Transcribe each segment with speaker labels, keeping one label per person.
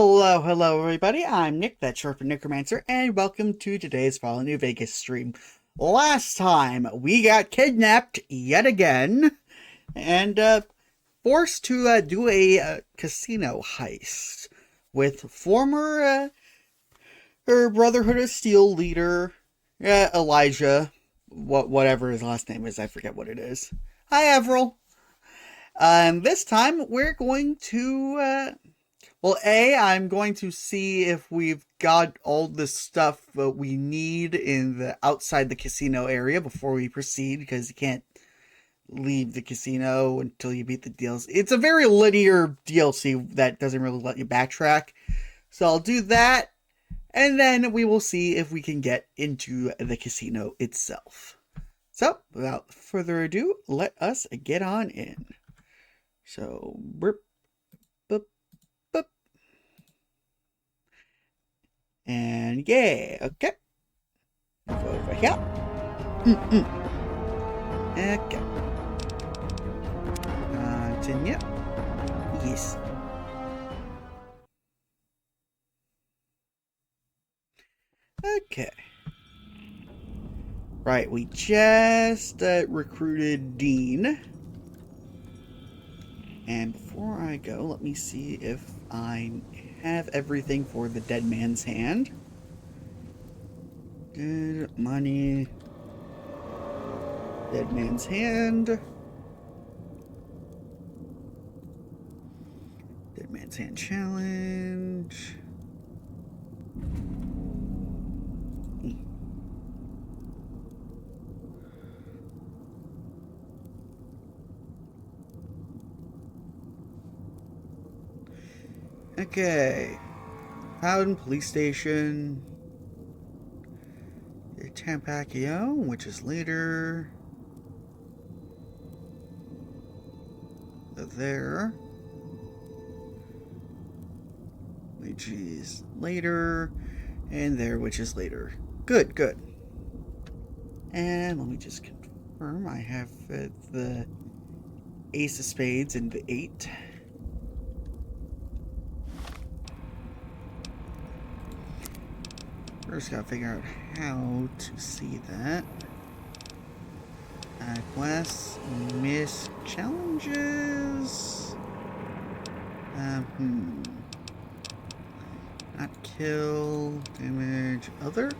Speaker 1: Hello, everybody. I'm Nick, that Sharp Necromancer, and welcome to today's Fallout New Vegas stream. Last time, we got kidnapped yet again, and forced to do a casino heist with former Brotherhood of Steel leader Elijah, whatever his last name is, I forget what it is. Hi, Avril. This time, we're going to well, I'm going to see if we've got all the stuff that we need in the outside the casino area before we proceed, because you can't leave the casino until you beat the DLC. It's a very linear DLC that doesn't really let you backtrack. So I'll do that, and then we will see if we can get into the casino itself. So, without further ado, let us get on in. So, burp. And yeah, okay. Move over here. Okay. Continue. Yes. Okay. Right, we just recruited Dean. And before I go, let me see if I have everything for the dead man's hand. Good money. Dead man's hand. Dead man's hand challenge. Okay. Paladin Police Station. Tampakio, which is later. There. Which is later. And there, which is later. Good, good. And let me just confirm I have the Ace of Spades and the 8. First, gotta figure out how to see that. Quests, miss challenges. Not kill, damage, other.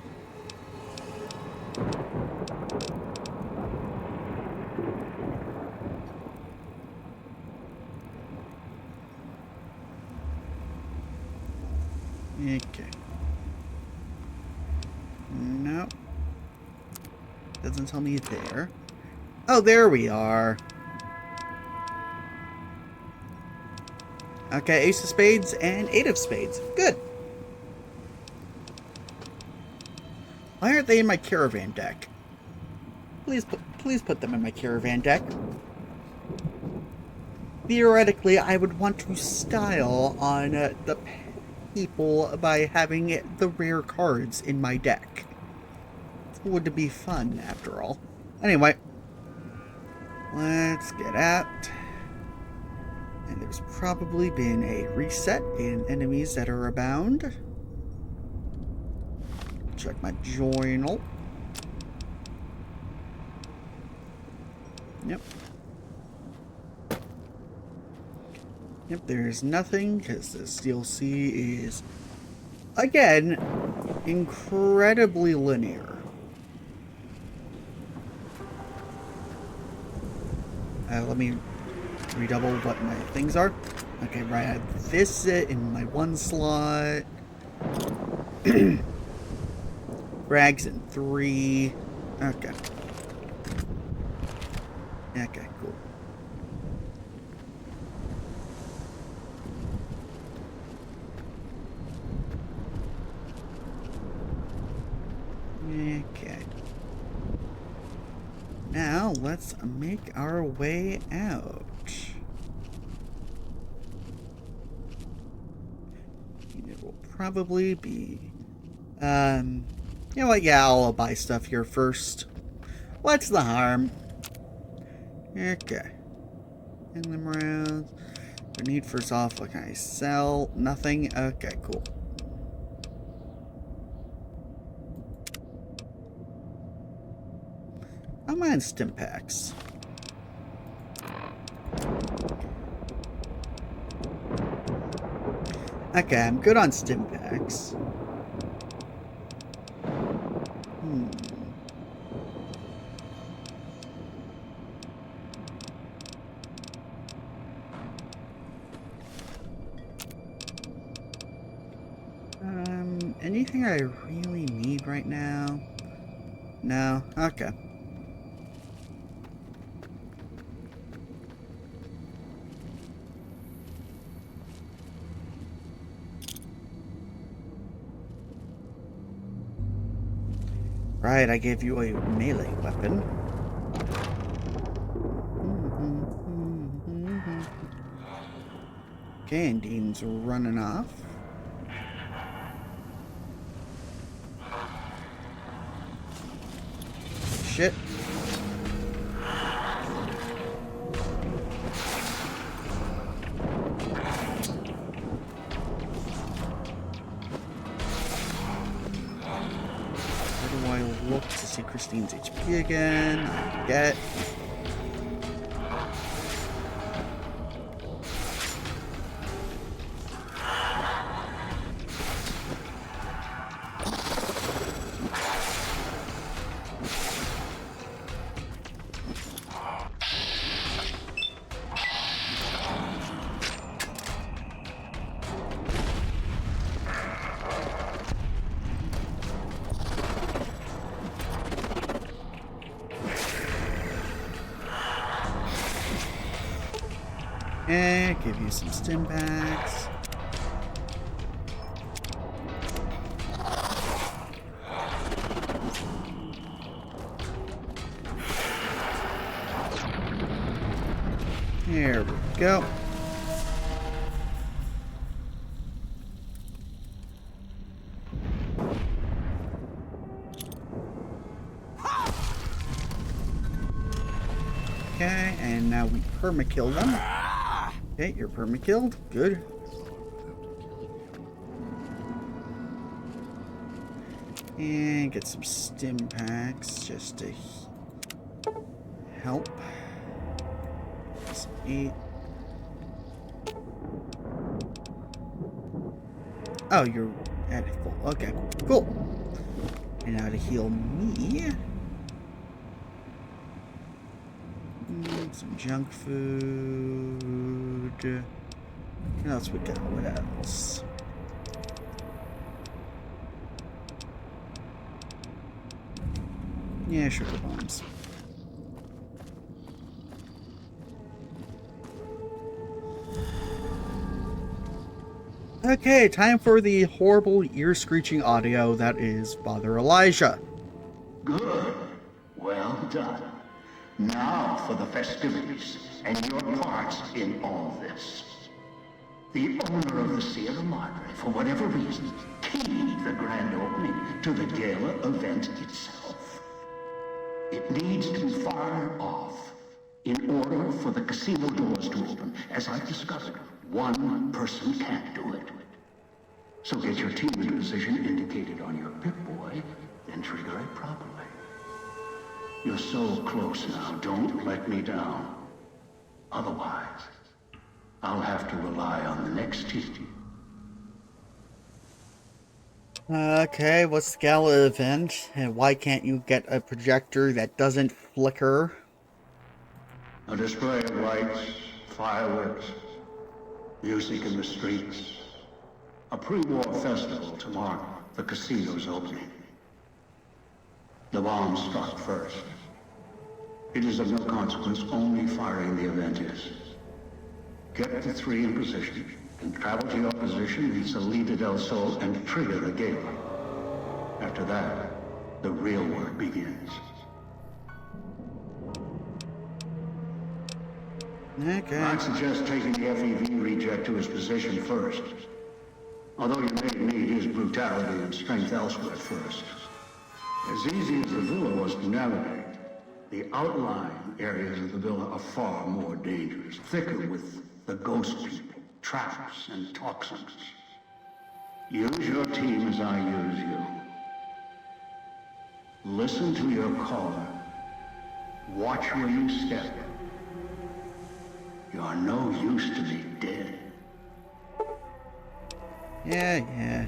Speaker 1: Okay. No. Doesn't tell me there. Oh, there we are. Okay, Ace of Spades and 8 of Spades. Good. Why aren't they in my caravan deck? Please put them in my caravan deck. Theoretically, I would want to style on the people by having the rare cards in my deck. It would be fun, after all. Anyway, let's get out. And there's probably been a reset in enemies that are abound. Check my journal. Yep. Yep, there's nothing, because this DLC is, again, incredibly linear. Let me redouble what my things are. Okay, right, I have this in my one slot. Frags in 3. Okay. Okay, cool. Okay. Now, let's make our way out. It will probably be... you know what? Yeah, I'll buy stuff here first. What's the harm? Okay. In them rounds. I need first off, what can I sell? Nothing? Okay, cool. I'm on stim packs. Okay, I'm good on stim packs. Anything I really need right now? No? Okay. Right, I gave you a melee weapon. Okay, and Dean's running off. Shit. Where do I look to see Christine's HP again? I get. Okay, give you some stim packs. There we go. Okay, and now we perma-kill them. Okay, you're perma-killed. Good. And get some stim packs just to help. Let's eat. Oh, you're at full. Okay, cool. And now to heal me. Some junk food. What else we got? What else? Yeah, sugar bombs. Okay, time for the horrible ear-screeching audio that is Father Elijah.
Speaker 2: Good. Well done. Now for the festivities and your part in all this. The owner of the Sierra Madre, for whatever reason, keyed the grand opening to the Gala event itself. It needs to be fired off in order for the casino doors to open. As I've discovered, one person can't do it. So get your team's position indicated on your Pip-Boy, then trigger it properly. You're so close now, don't let me down. Otherwise, I'll have to rely on the next team.
Speaker 1: Okay, what's the Gala event? And why can't you get a projector that doesn't flicker?
Speaker 2: A display of lights, fireworks, music in the streets. A pre-war festival to mark the casino's opening. The bomb struck first. It is of no consequence, only firing the event is. Get the three in position, and travel to your position, reach Salida del Sol, and trigger a Gala. After that, the real work begins.
Speaker 1: Okay.
Speaker 2: I'd suggest taking the FEV reject to his position first. Although you may need his brutality and strength elsewhere first. As easy as the villa was to navigate, the outlying areas of the villa are far more dangerous, thicker with the ghost people. traps, and toxins. Use your team as I use you. Listen to your caller. Watch where you step. You're no use to me dead.
Speaker 1: Yeah.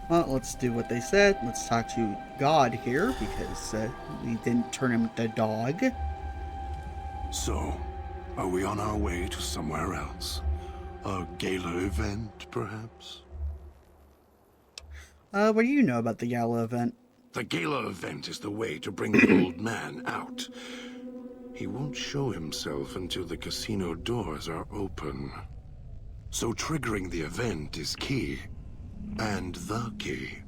Speaker 1: Well, let's do what they said. Let's talk to God here, because we didn't turn him to dog.
Speaker 3: So, are we on our way to somewhere else? A gala event, perhaps?
Speaker 1: What do you know about the Gala event?
Speaker 3: The gala event is the way to bring the old man out. He won't show himself until the casino doors are open. So triggering the event is key. And the key.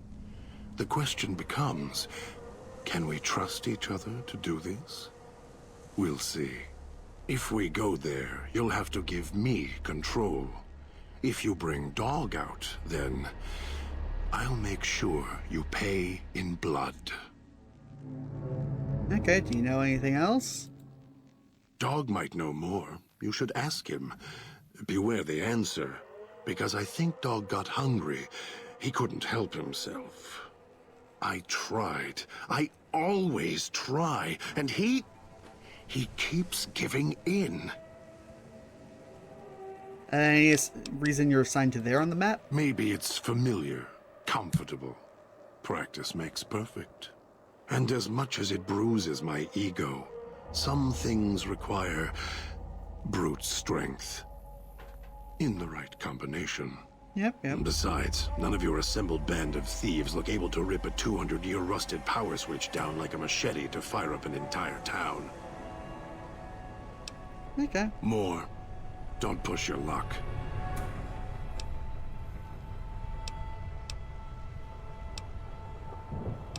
Speaker 3: The question becomes, can we trust each other to do this? We'll see. If we go there, you'll have to give me control. If you bring Dog out, then I'll make sure you pay in blood.
Speaker 1: Okay, do you know anything else?
Speaker 3: Dog might know more. You should ask him. Beware the answer, because I think Dog got hungry. He couldn't help himself. I tried. I always try, and he keeps giving in.
Speaker 1: Any reason you're assigned to there on the map?
Speaker 3: Maybe it's familiar, comfortable. Practice makes perfect. And as much as it bruises my ego, some things require brute strength. In the right combination.
Speaker 1: Yep.
Speaker 3: And besides, none of your assembled band of thieves look able to rip a 200-year rusted power switch down like a machete to fire up an entire town.
Speaker 1: Okay.
Speaker 3: More. Don't push your luck.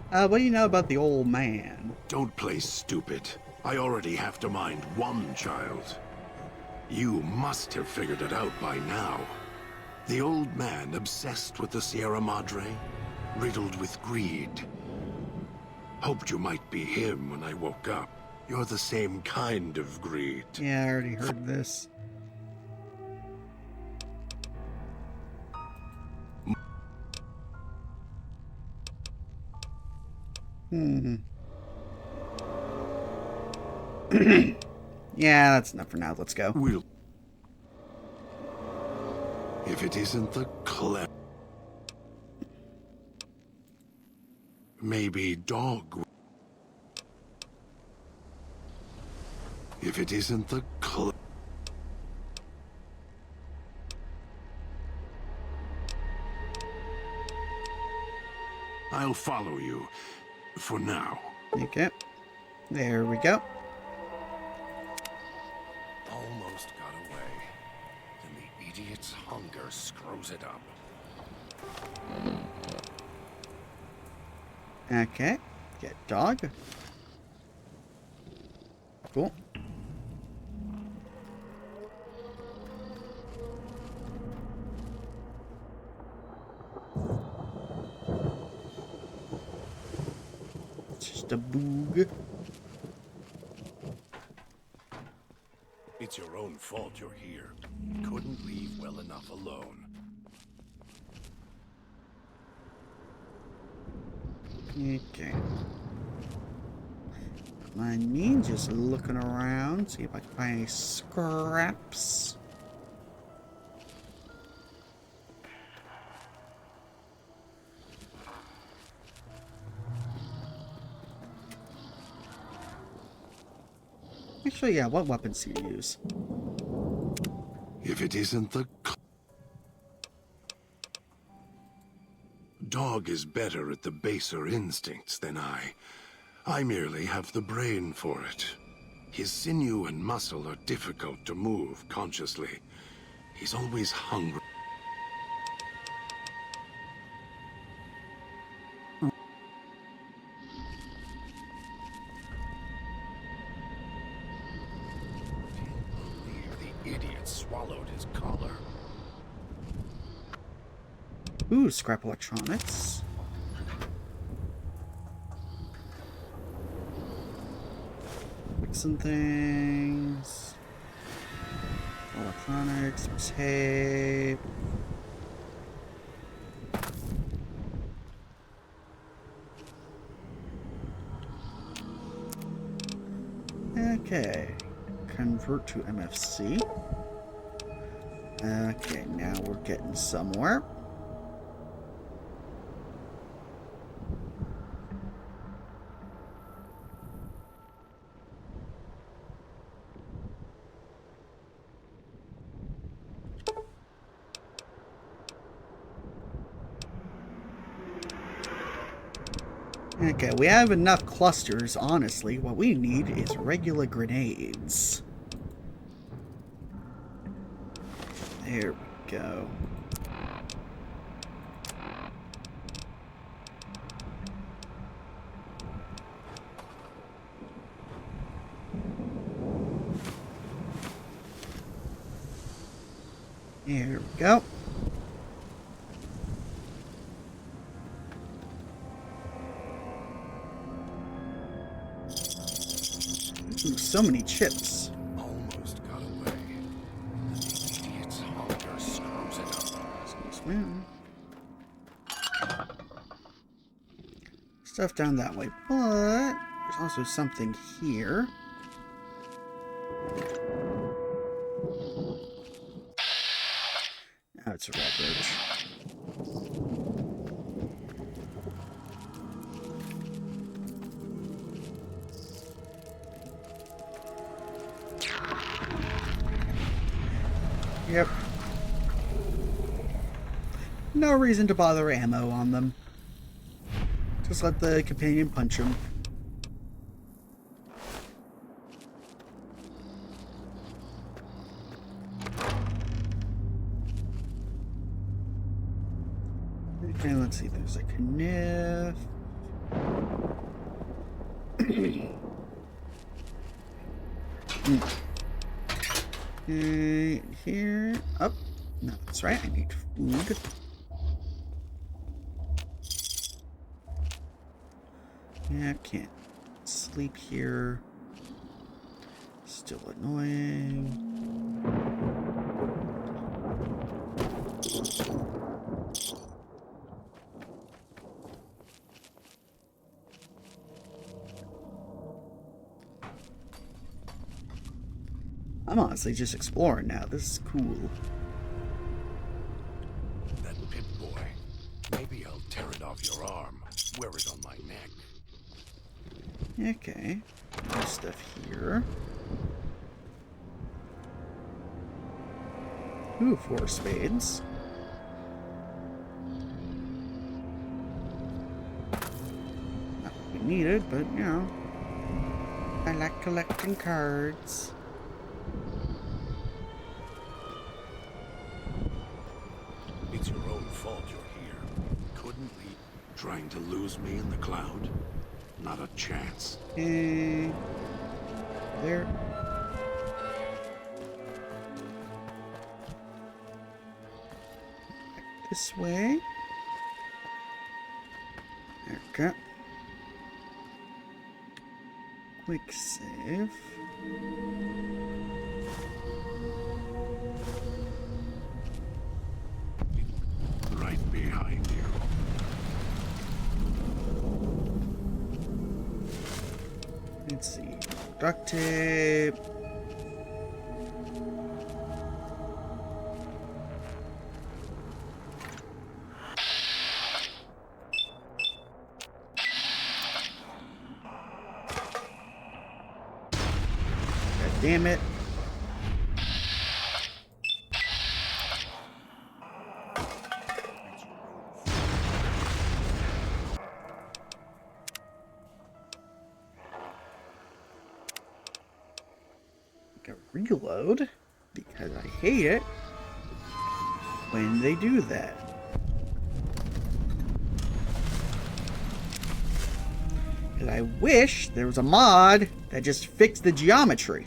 Speaker 1: What do you know about the old man?
Speaker 3: Don't play stupid. I already have to mind one child. You must have figured it out by now. The old man obsessed with the Sierra Madre, riddled with greed. Hoped you might be him when I woke up. You're the same kind of greed.
Speaker 1: Yeah, I already heard this. Yeah, that's enough for now. Let's go.
Speaker 3: We'll... If it isn't the maybe Dog... If it isn't the I'll follow you. For now.
Speaker 1: Okay. There we go.
Speaker 3: Almost got away. Then the idiot's hunger screws it up.
Speaker 1: Okay. Get Dog. Cool. Just a boog.
Speaker 3: It's your own fault you're here. Couldn't leave well enough alone.
Speaker 1: Okay. I mean, just looking around, see if I can find any scraps. Actually, yeah, what weapons do you use?
Speaker 3: If it isn't the Dog is better at the baser instincts than I. I merely have the brain for it. His sinew and muscle are difficult to move consciously. He's always hungry. Can't believe the idiot swallowed his collar.
Speaker 1: Ooh, scrap electronics. Fix some things. Electronics, tape. Okay. Convert to MFC. Okay, now we're getting somewhere. Okay, we have enough clusters, honestly. What we need is regular grenades. There we go. There we go. Ooh, so many chips.
Speaker 3: Almost got away. The idiot's hunger screws it up.
Speaker 1: Excuse me. Stuff down that way, but there's also something here. Oh, it's a red roach. Yep. No reason to bother ammo on them. Just let the companion punch him. Okay, let's see. There's a kniff. Okay, here. Up. No, that's right. I need food. Yeah, can't sleep here. Still annoying. I'm honestly just exploring now. This is cool.
Speaker 3: That pit boy. Maybe I'll tear it off your arm. Wear it on my neck.
Speaker 1: Okay. More stuff here. Ooh, 4 spades. Not what we needed, but you know. I like collecting cards.
Speaker 3: It's your own fault you're here. Couldn't we? Trying to lose me in the cloud? Not a chance.
Speaker 1: Okay. There. Back this way. Okay. Quick save.
Speaker 3: Right behind you.
Speaker 1: Let's see. Duct tape. God damn it. Reload because I hate it when they do that. And I wish there was a mod that just fixed the geometry.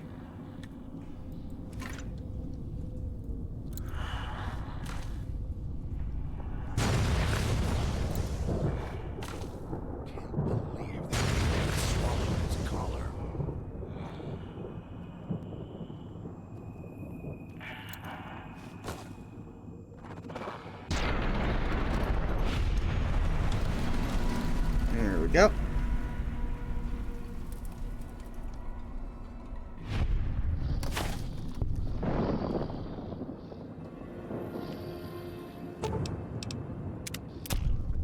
Speaker 1: go.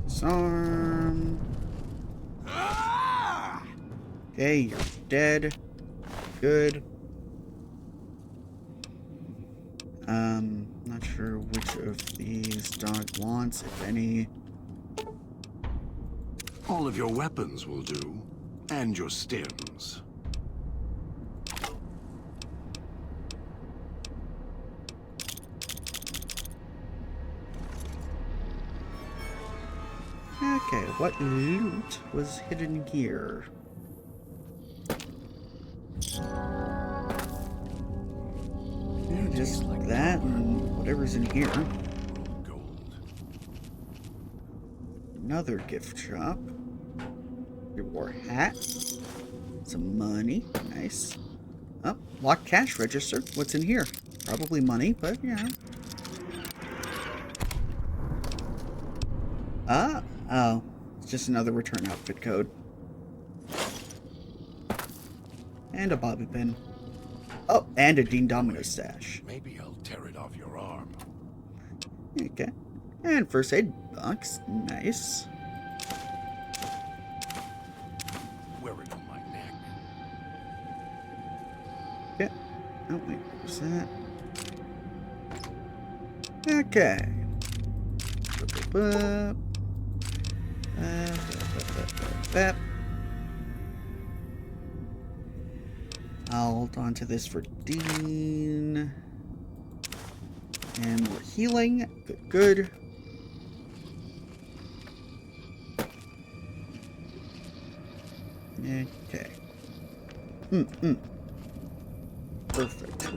Speaker 1: Disarm. Okay, you're dead. Good. Not sure which of these dog wants, if any.
Speaker 3: All of your weapons will do, and your stems.
Speaker 1: Okay, what loot was hidden here? Yeah, just like that, and whatever's in here.
Speaker 3: Gold.
Speaker 1: Another gift shop. Your war hat. Some money. Nice. Oh, locked cash register. What's in here? Probably money, but yeah. Oh. It's just another return outfit code. And a bobby pin. Oh, and a Dean Domino stash.
Speaker 3: Maybe I'll tear it off your arm.
Speaker 1: Okay. And first aid box. Nice.
Speaker 3: Wear it on my neck.
Speaker 1: Okay. Oh, wait. What's that? Okay. I'll hold on to this for Dean. And we're healing. Good. Okay. Perfect.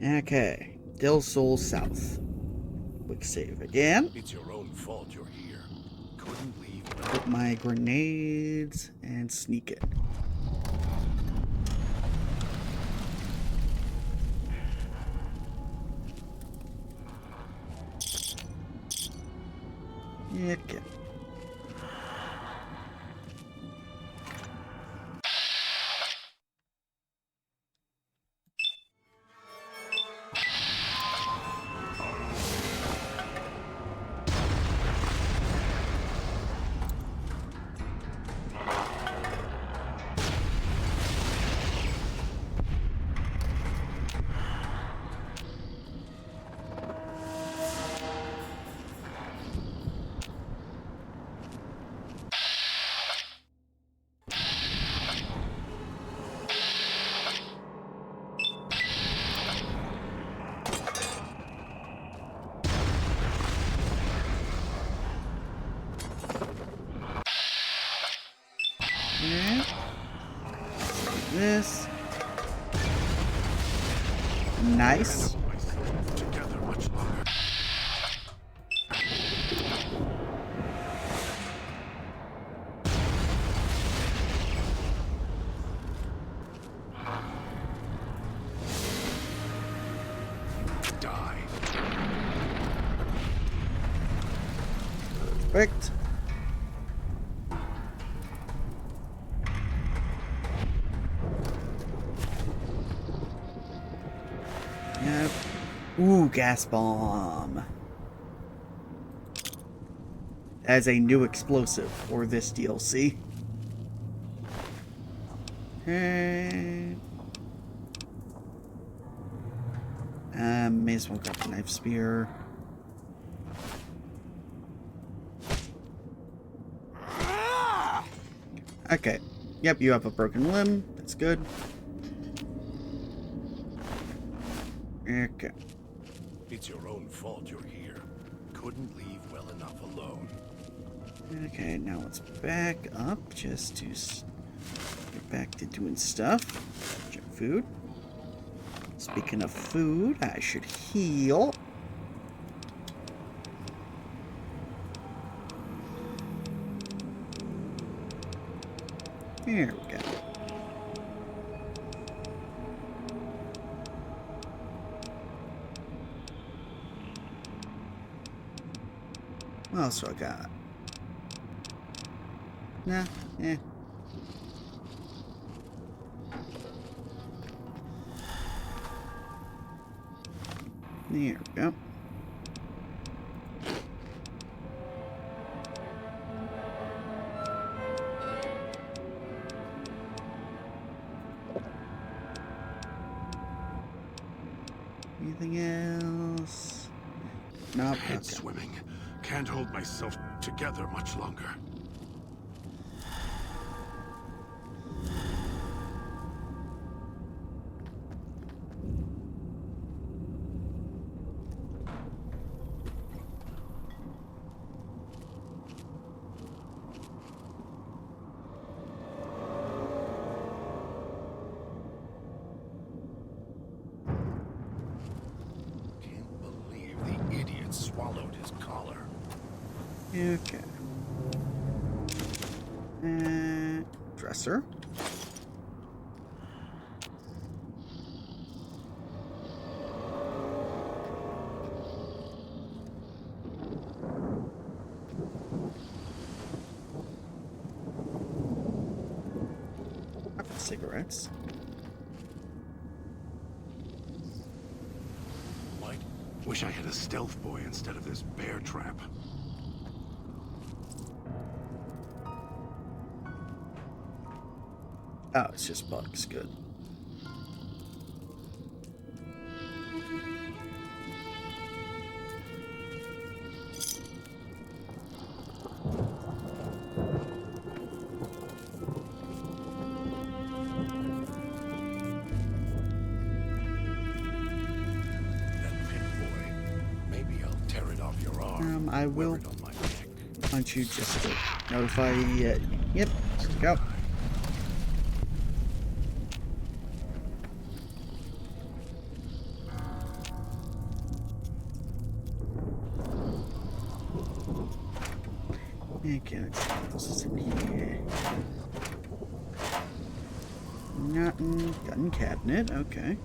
Speaker 1: Okay. Del Sol South. Quick save again.
Speaker 3: It's your own fault you're here. Couldn't leave.
Speaker 1: Put my grenades and sneak it. Okay. Yeah. This. Nice.
Speaker 3: Together much longer. Die.
Speaker 1: Perfect. Yep. Ooh, gas bomb. As a new explosive for this DLC. Okay. May as well grab the knife spear. Okay. Yep, you have a broken limb. That's good. Okay.
Speaker 3: It's your own fault you're here. Couldn't leave well enough alone.
Speaker 1: Okay, now let's back up just to get back to doing stuff. Check food. Speaking of food, I should heal. Here we go. What else do I got? Nah, eh. There we go. Anything else? Nope.
Speaker 3: Head
Speaker 1: Okay.
Speaker 3: swimming. Can't hold myself together much longer. Can't believe the idiot swallowed his collar.
Speaker 1: Okay. Dresser. Cigarettes.
Speaker 3: Might wish I had a stealth boy instead of this bear trap.
Speaker 1: Oh, it's just bugs. Good.
Speaker 3: That pit boy. Maybe I'll tear it off your arm.
Speaker 1: I
Speaker 3: wear
Speaker 1: will
Speaker 3: it on my neck.
Speaker 1: punch you just to notify you. Yep. There we go. Okay, let's see what else is in here. Nothing. Gun cabinet. Okay.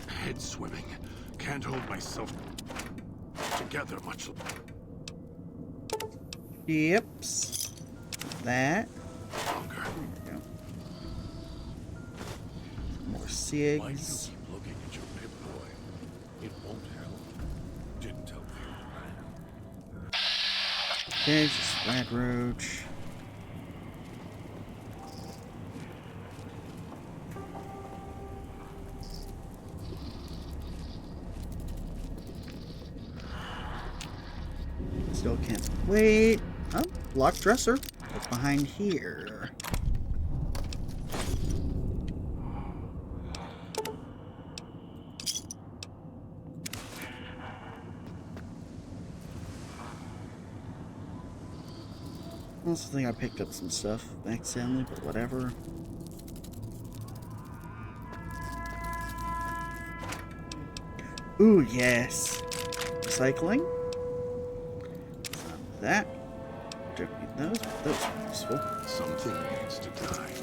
Speaker 3: Head swimming. Can't hold myself together much
Speaker 1: Yep. That.
Speaker 3: longer.
Speaker 1: There we go. More
Speaker 3: Why do you
Speaker 1: cigs.
Speaker 3: keep looking at your pit boy? It won't help. Didn't help the old man.
Speaker 1: Okay, just rat roach. Still can't wait. Oh, locked dresser. What's behind here? I also think I picked up some stuff accidentally, but whatever. Ooh, yes. Recycling. That. Don't need those, but those are useful.
Speaker 3: Something needs to die.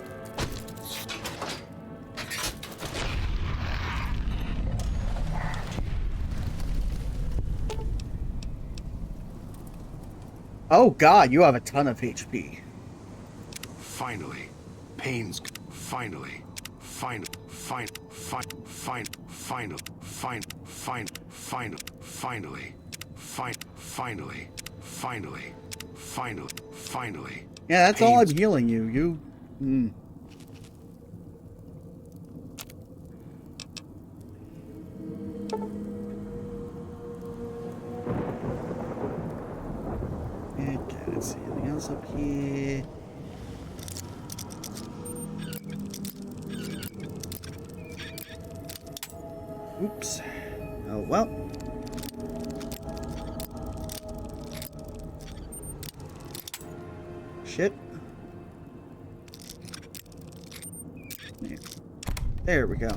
Speaker 1: Oh god, you have a ton of HP.
Speaker 3: Finally. Pains. Finally. Final. Finally. Finally.
Speaker 1: Yeah, that's all I'm
Speaker 3: Pains.
Speaker 1: healing you. You. Okay, let's see. Anything else up here? Oops. Oh well. Shit. There we go.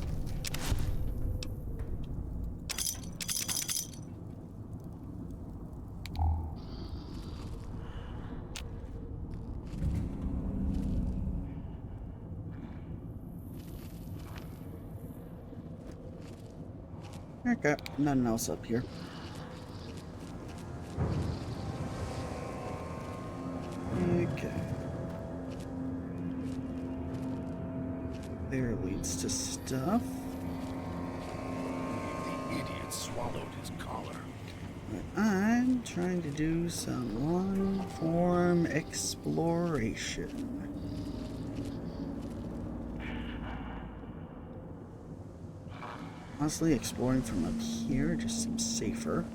Speaker 1: Okay, nothing else up here. Okay. There leads to stuff.
Speaker 3: The idiot swallowed his collar.
Speaker 1: But I'm trying to do some long-form exploration. Honestly, exploring from up here just seems safer.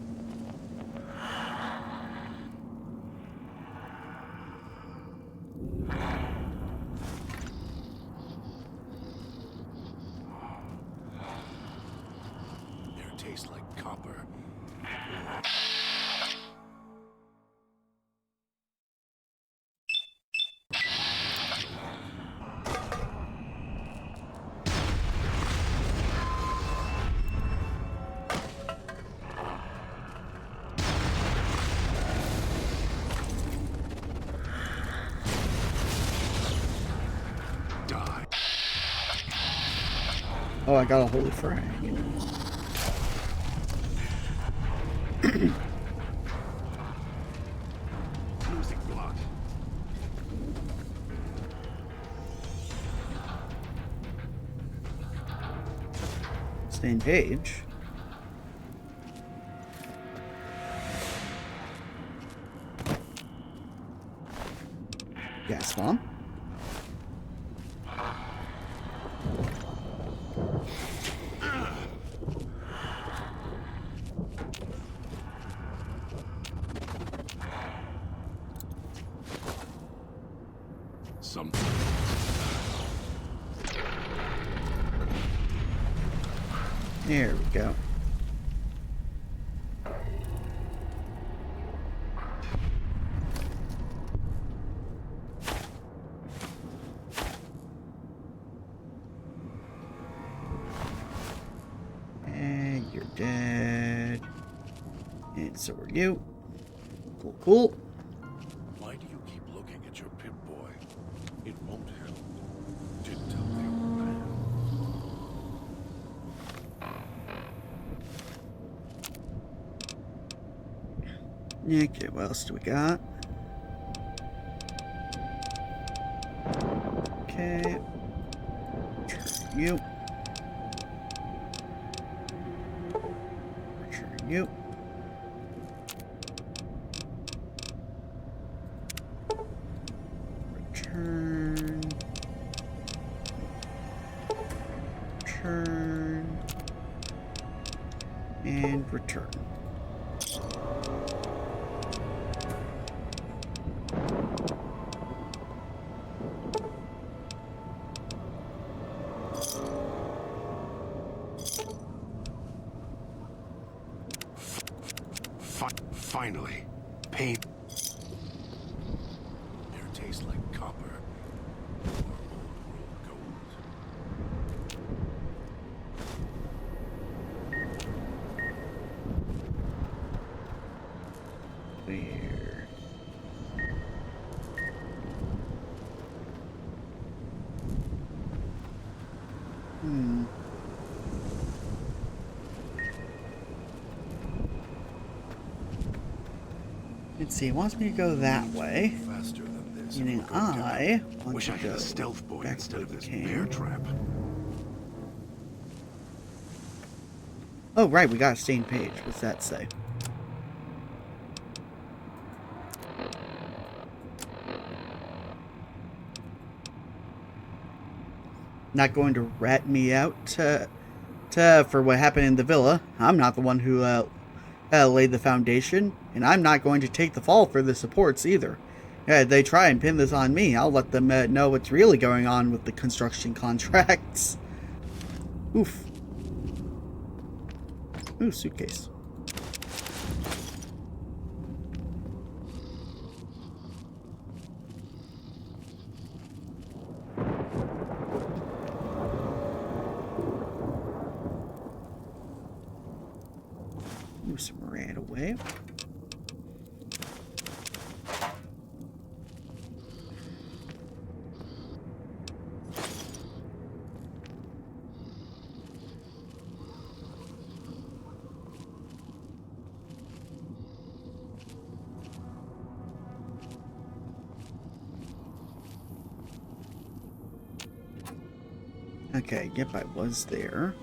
Speaker 3: Air tastes like copper. Die.
Speaker 1: Oh, I got a holy frag.
Speaker 3: Losing blood.
Speaker 1: Same page. Gas bomb.
Speaker 3: Something.
Speaker 1: There we go. And you're dead. And so are you. Cool, cool.
Speaker 3: Why do you keep looking at your Pip-Boy? It won't help. Didn't tell the old man.
Speaker 1: Okay, what else do we got? Okay. Return you. Return you. Return. Return. And return.
Speaker 3: Finally, pain. Air tastes like copper or old world gold.
Speaker 1: Where? Let's see, it wants me to go that way.
Speaker 3: Faster than this.
Speaker 1: Meaning
Speaker 3: We're going down.
Speaker 1: I want
Speaker 3: Wish
Speaker 1: to
Speaker 3: I had
Speaker 1: go
Speaker 3: a stealth boy
Speaker 1: back
Speaker 3: instead
Speaker 1: where
Speaker 3: of
Speaker 1: we
Speaker 3: this
Speaker 1: came.
Speaker 3: bear trap.
Speaker 1: Oh, right, we got a stained page. What's that say? Not going to rat me out for what happened in the villa. I'm not the one who laid the foundation, and I'm not going to take the fall for the supports either. They try and pin this on me. I'll let them know what's really going on with the construction contracts. Oof. Ooh, suitcase. Move some right away. Okay, yep, I was there.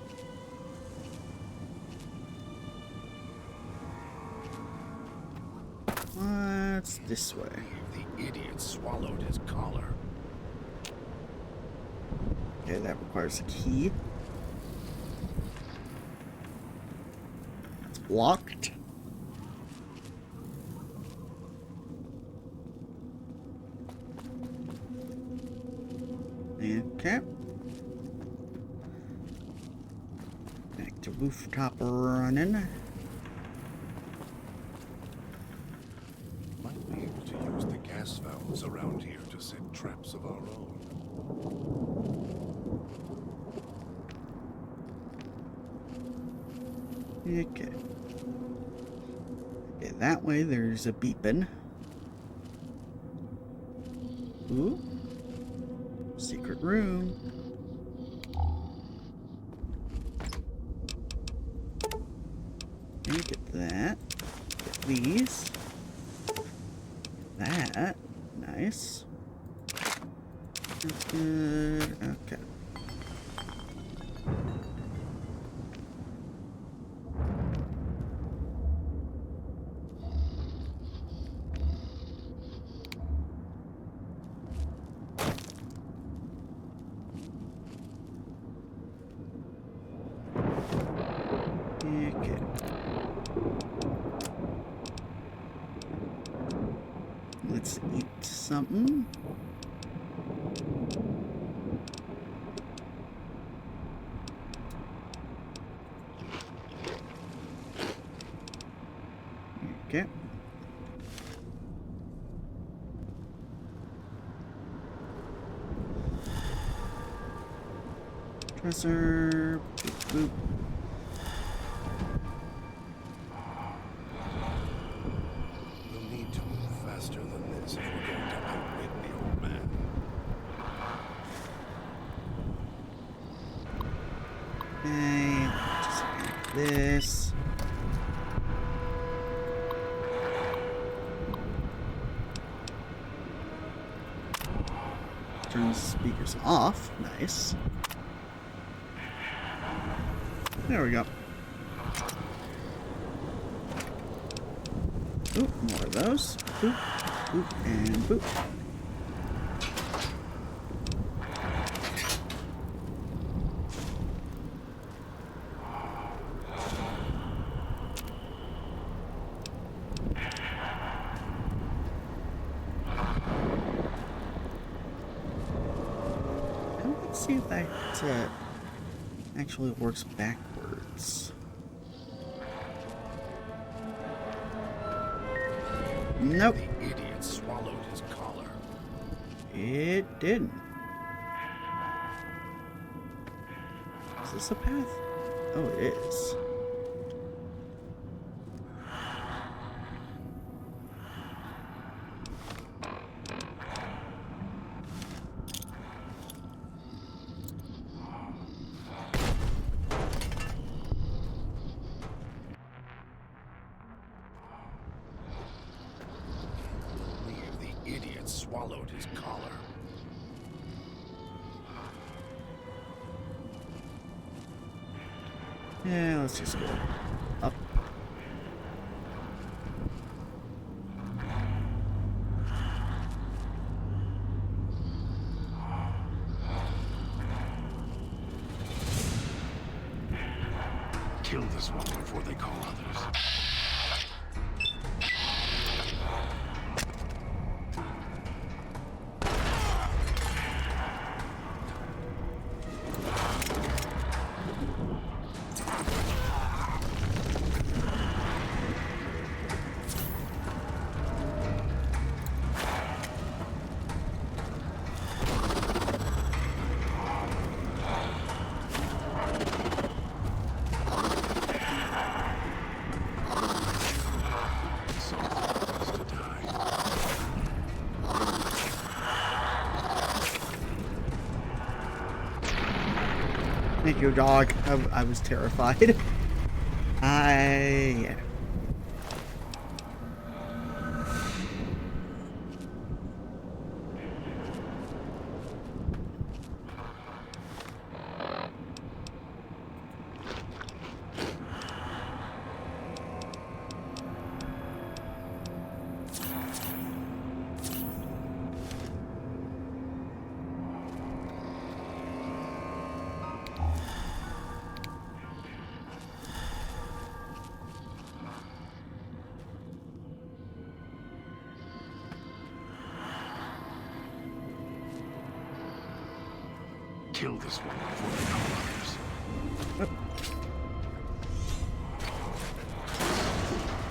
Speaker 1: What's this way?
Speaker 3: The idiot swallowed his collar.
Speaker 1: Okay, that requires a key. It's blocked. Okay. Back to rooftop running.
Speaker 3: Might be able to use the gas valves around here to set traps of our own.
Speaker 1: Okay. Okay, that way there's a beeping. Ooh. Secret room. Okay, get that. Get these. That. Nice. That's good. Okay. Okay. Let's eat something. Okay. Dresser. Boop, boop.
Speaker 3: We'll need to move faster than this if we're going to outwit the old man.
Speaker 1: Okay. Just like this. Turn the speakers off. Nice. There we go. Oop, more of those. Boop, boop, and boop. And let's see if that actually works backwards. Nope.
Speaker 3: The idiot swallowed his collar.
Speaker 1: It didn't. Is this a path? Oh, it is.
Speaker 3: The idiot swallowed his collar.
Speaker 1: Yeah, let's just go up.
Speaker 3: Kill this one before they call others.
Speaker 1: Thank you, dog. I was terrified. Yeah.
Speaker 3: Kill this one before they call others.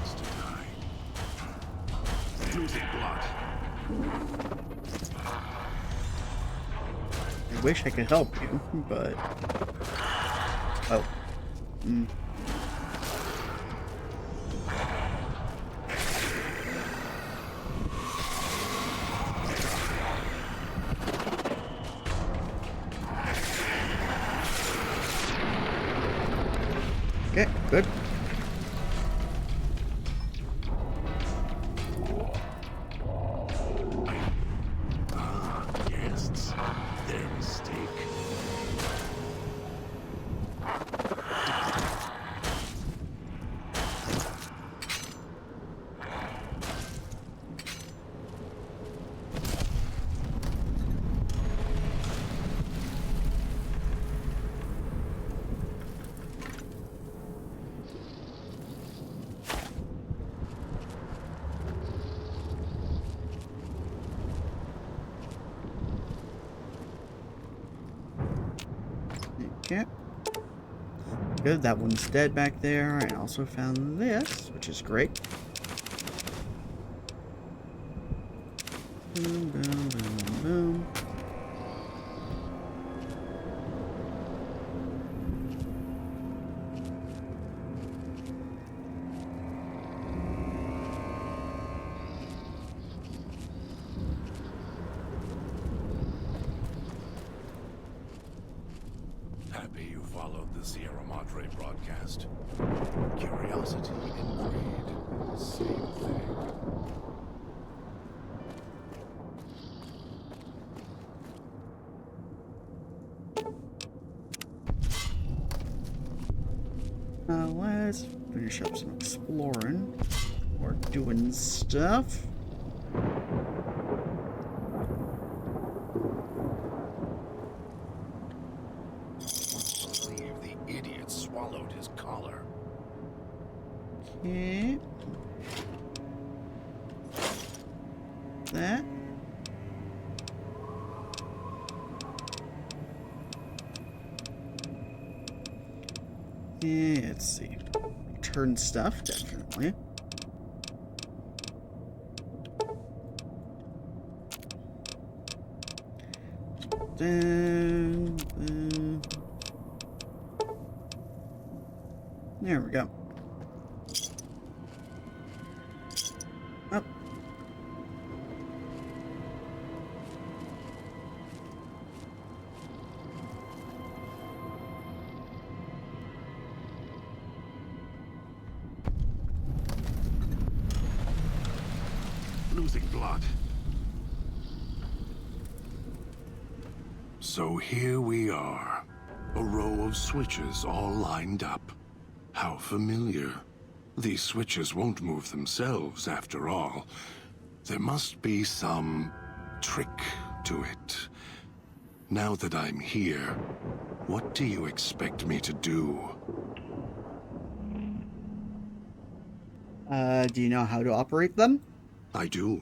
Speaker 3: It's to die. Losing blood.
Speaker 1: I wish I could help you, but... Oh. Okay, good.
Speaker 3: Yes, their mistake.
Speaker 1: Okay. Good, that one's dead back there. I also found this, which is great. Boom, boom, boom, boom.
Speaker 3: Happy you followed the Sierra Madre broadcast. Curiosity and greed, same thing.
Speaker 1: Let's finish up some exploring or doing stuff.
Speaker 3: Believe the idiot swallowed his collar.
Speaker 1: Okay. That. Yeah, let's see. Turn stuff, definitely. There we go. Up.
Speaker 3: Losing blood. So here we are. A row of switches all lined up. How familiar. These switches won't move themselves, after all. There must be some trick to it. Now that I'm here, what do you expect me to do?
Speaker 1: Do you know how to operate them?
Speaker 3: I do.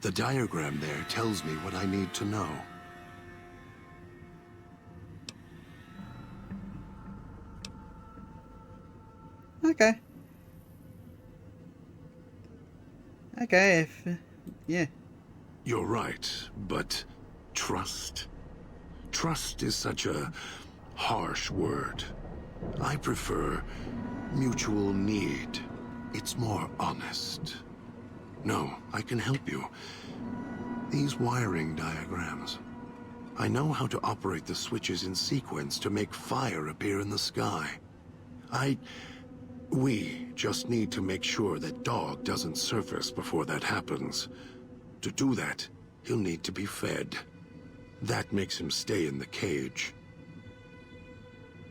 Speaker 3: The diagram there tells me what I need to know.
Speaker 1: Okay. Okay, if... yeah.
Speaker 3: You're right, but trust? Trust is such a harsh word. I prefer mutual need. It's more honest. No, I can help you. These wiring diagrams. I know how to operate the switches in sequence to make fire appear in the sky. We just need to make sure that Dog doesn't surface before that happens. To do that, he'll need to be fed. That makes him stay in the cage.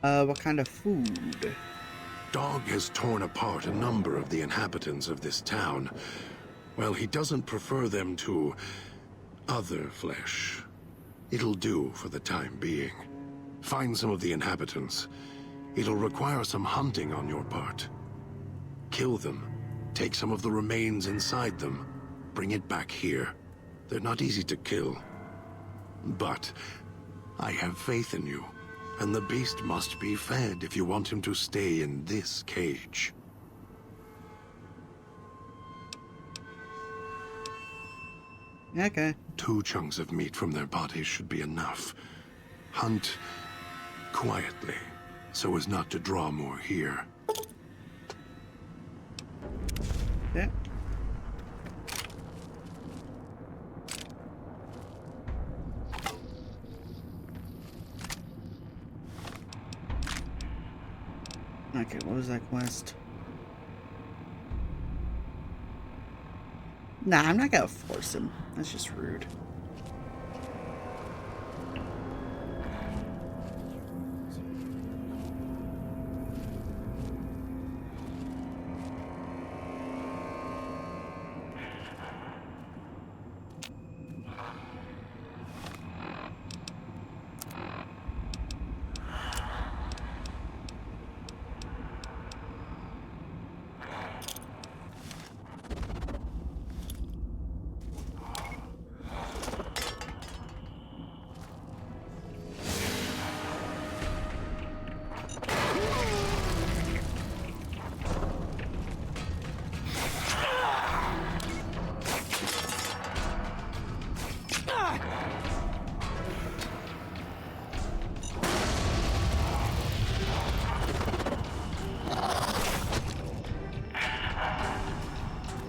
Speaker 1: What kind of food?
Speaker 3: Dog has torn apart a number of the inhabitants of this town. Well, he doesn't prefer them to other flesh. It'll do for the time being. Find some of the inhabitants. It'll require some hunting on your part. Kill them. Take some of the remains inside them. Bring it back here. They're not easy to kill. But I have faith in you, and the beast must be fed if you want him to stay in this cage.
Speaker 1: Okay.
Speaker 3: 2 chunks of meat from their bodies should be enough. Hunt quietly, so as not to draw more here.
Speaker 1: Yeah. Okay, what was that quest? Nah, I'm not gonna force him. That's just rude.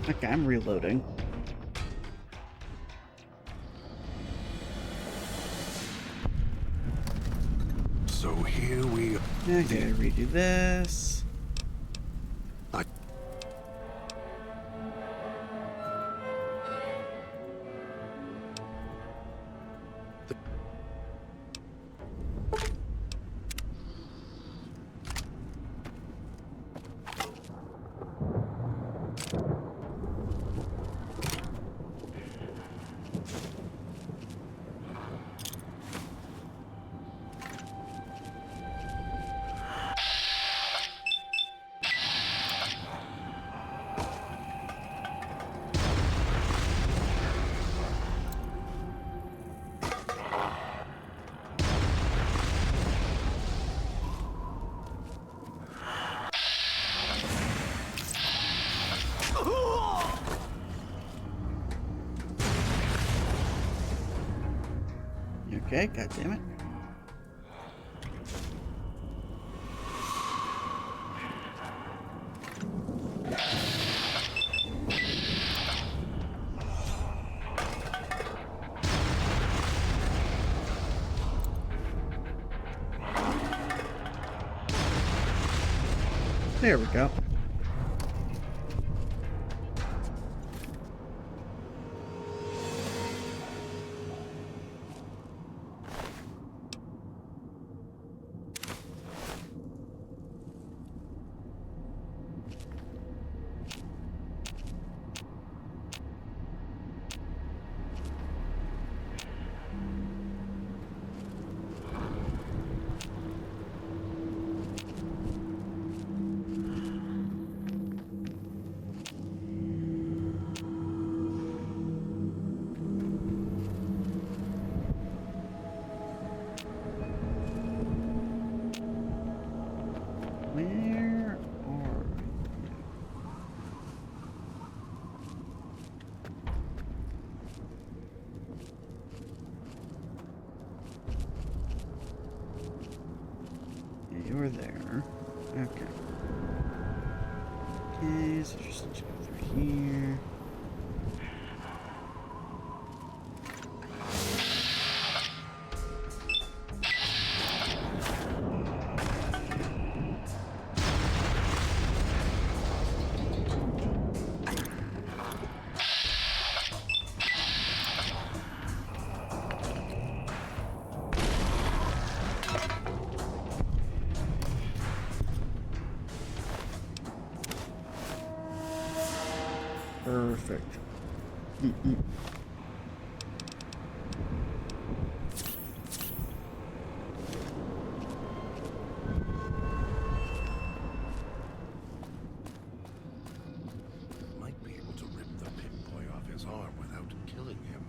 Speaker 1: Okay, I'm reloading.
Speaker 3: So here we are.
Speaker 1: Okay, redo this.
Speaker 3: I
Speaker 1: Okay, god damn it. There we go. Where are you? You were there. Okay. Okay, so just need to go through here. Perfect.
Speaker 3: might be able to rip the pip boy off his arm without killing him.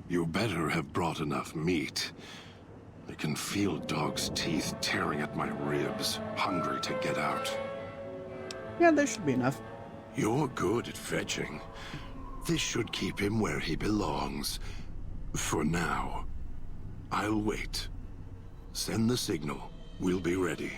Speaker 3: You better have brought enough meat. I can feel Dog's teeth tearing at my ribs, hungry to get out.
Speaker 1: Yeah, there should be enough.
Speaker 3: You're good at fetching. This should keep him where he belongs. For now. I'll wait. Send the signal. We'll be ready.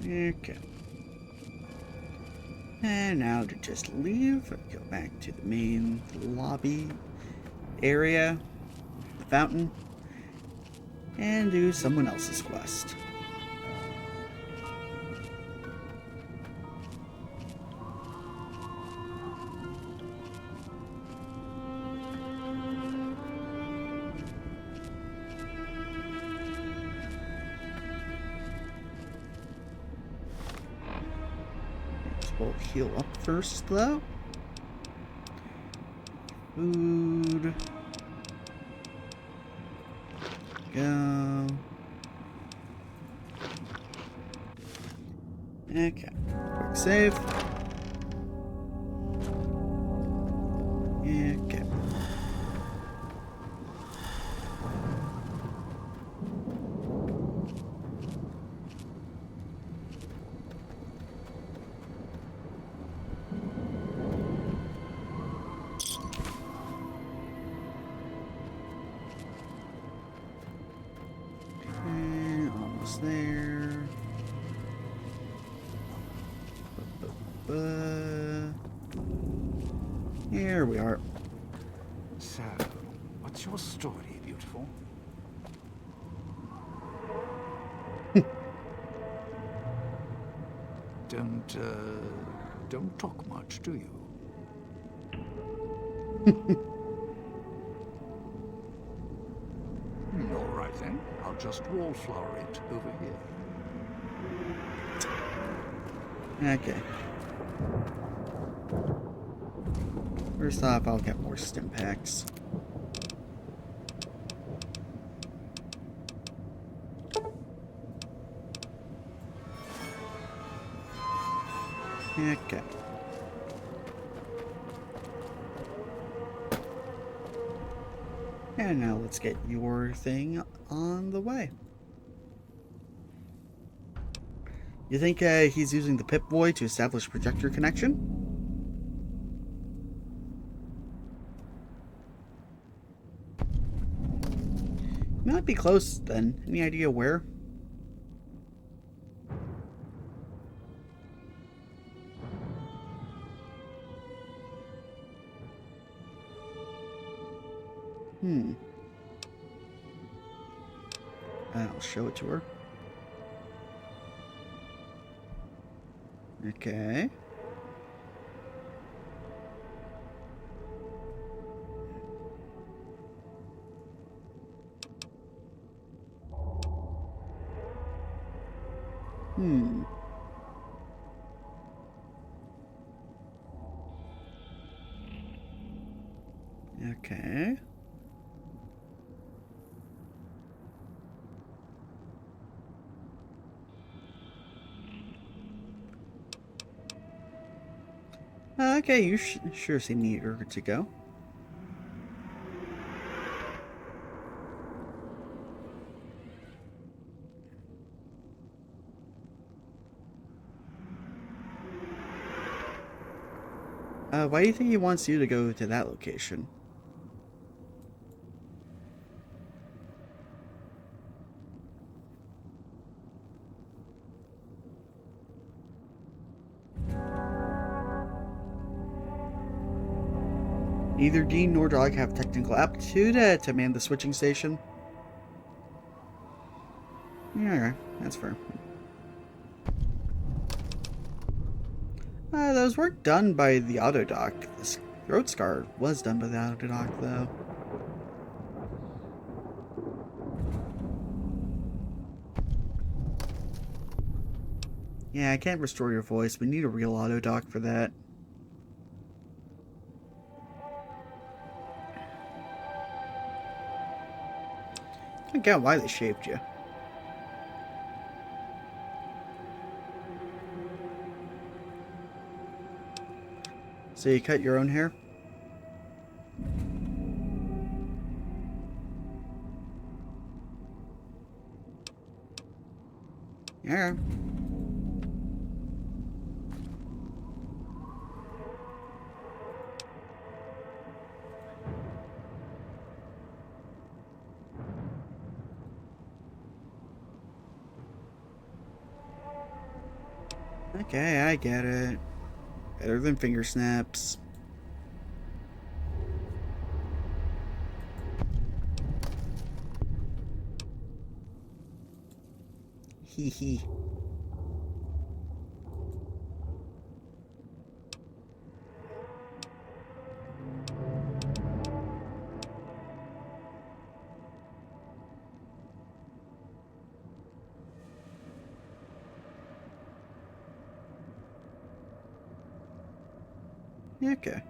Speaker 1: Okay. And now to just leave, go back to the main lobby area, the fountain, and do someone else's quest. We'll heal up first, though. Food. Go. Okay. Quick save. Okay. Almost there. Here we are.
Speaker 4: So, what's your story, beautiful? Don't talk much, do you? All right then, I'll just wallflower it over here.
Speaker 1: Okay. First off, I'll get more stim packs. Okay. And now let's get your thing on the way. You think he's using the Pip-Boy to establish projector connection? Might be close then. Any idea where? I'll show it to her. Okay. Okay. Okay, you sure seem eager to go. Why do you think he wants you to go to that location? Neither Dean nor Dog have technical aptitude to man the switching station. Yeah, alright, that's fair. Those weren't done by the Autodoc. This throat scar was done by the Autodoc, though. Yeah, I can't restore your voice. We need a real Autodoc for that. I get why they shaved you. So you cut your own hair? Yeah. Okay, I get it. Better than finger snaps. Hee hee. Okay.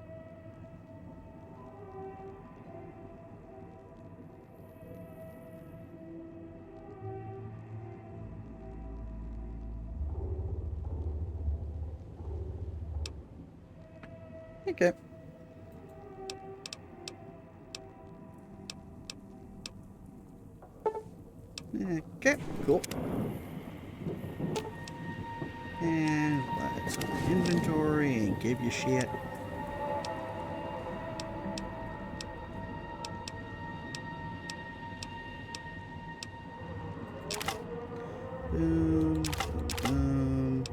Speaker 1: Okay. Okay, cool. And let's go to inventory and give you shit. Boom, boom, boom.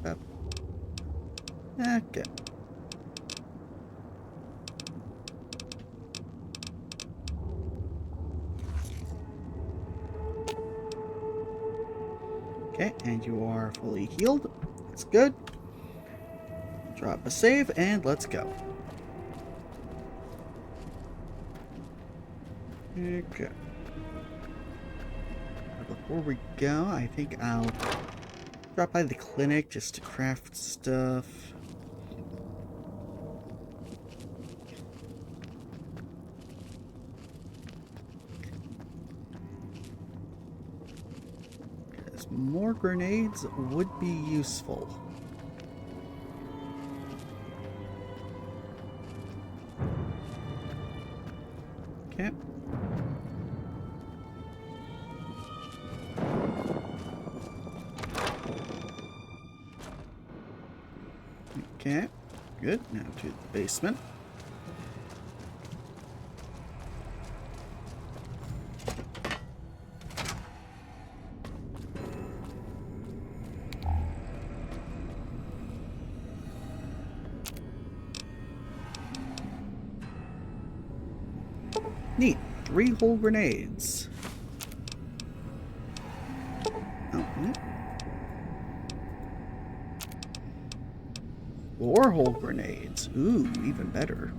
Speaker 1: Up. Okay. Okay, and you are fully healed. That's good. Drop a save and let's go. Okay. Before we go, I think I'll drop by the clinic just to craft stuff. Because more grenades would be useful. Okay. Okay, good. Now to the basement. Neat. 3 whole grenades. Oh, neat. 4 whole grenades. Ooh, even better.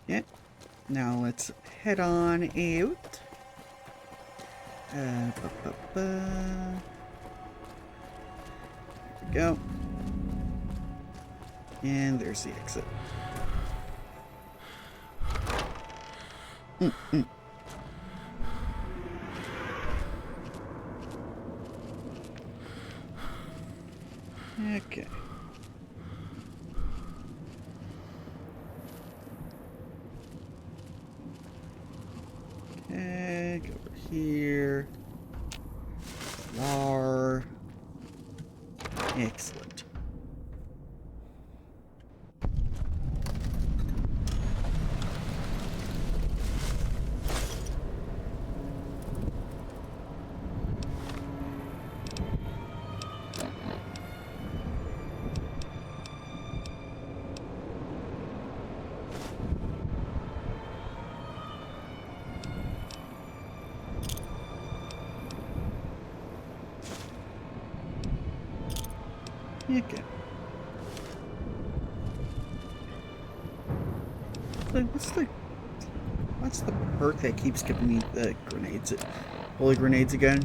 Speaker 1: Yeah. Now let's head on out. There we go. And there's the exit. Okay. Okay, go over here. Lar. Excellent. Okay. What's the perk that keeps giving me the grenades? Holy grenades again?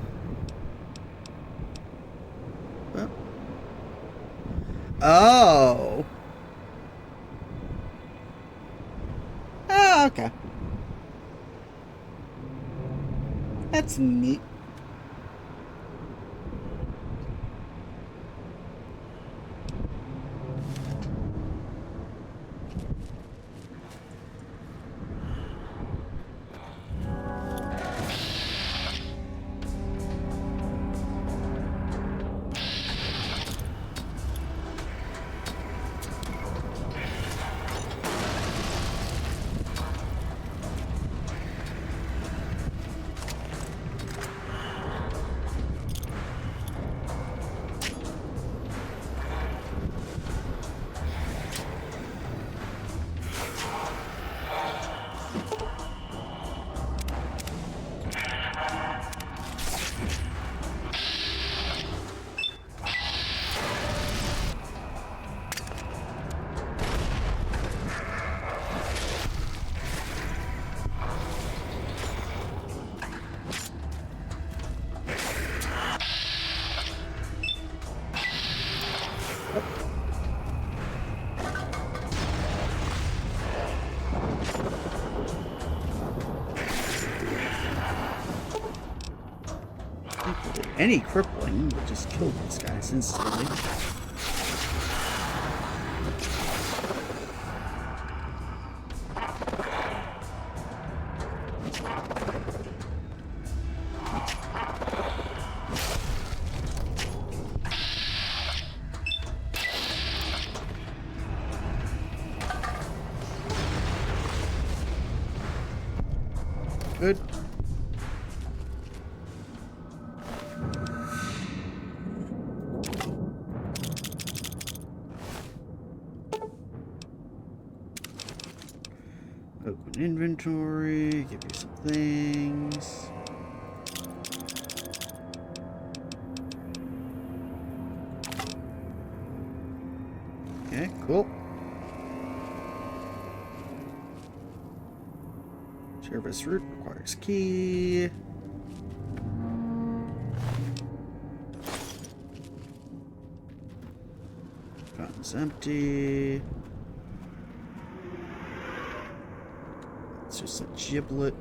Speaker 1: Oh. Oh, okay. That's neat. Any crippling would just kill these guys instantly. Good. Open inventory, give you some things. Okay, cool. Service route requires key. Fountain's empty. It's just a giblet.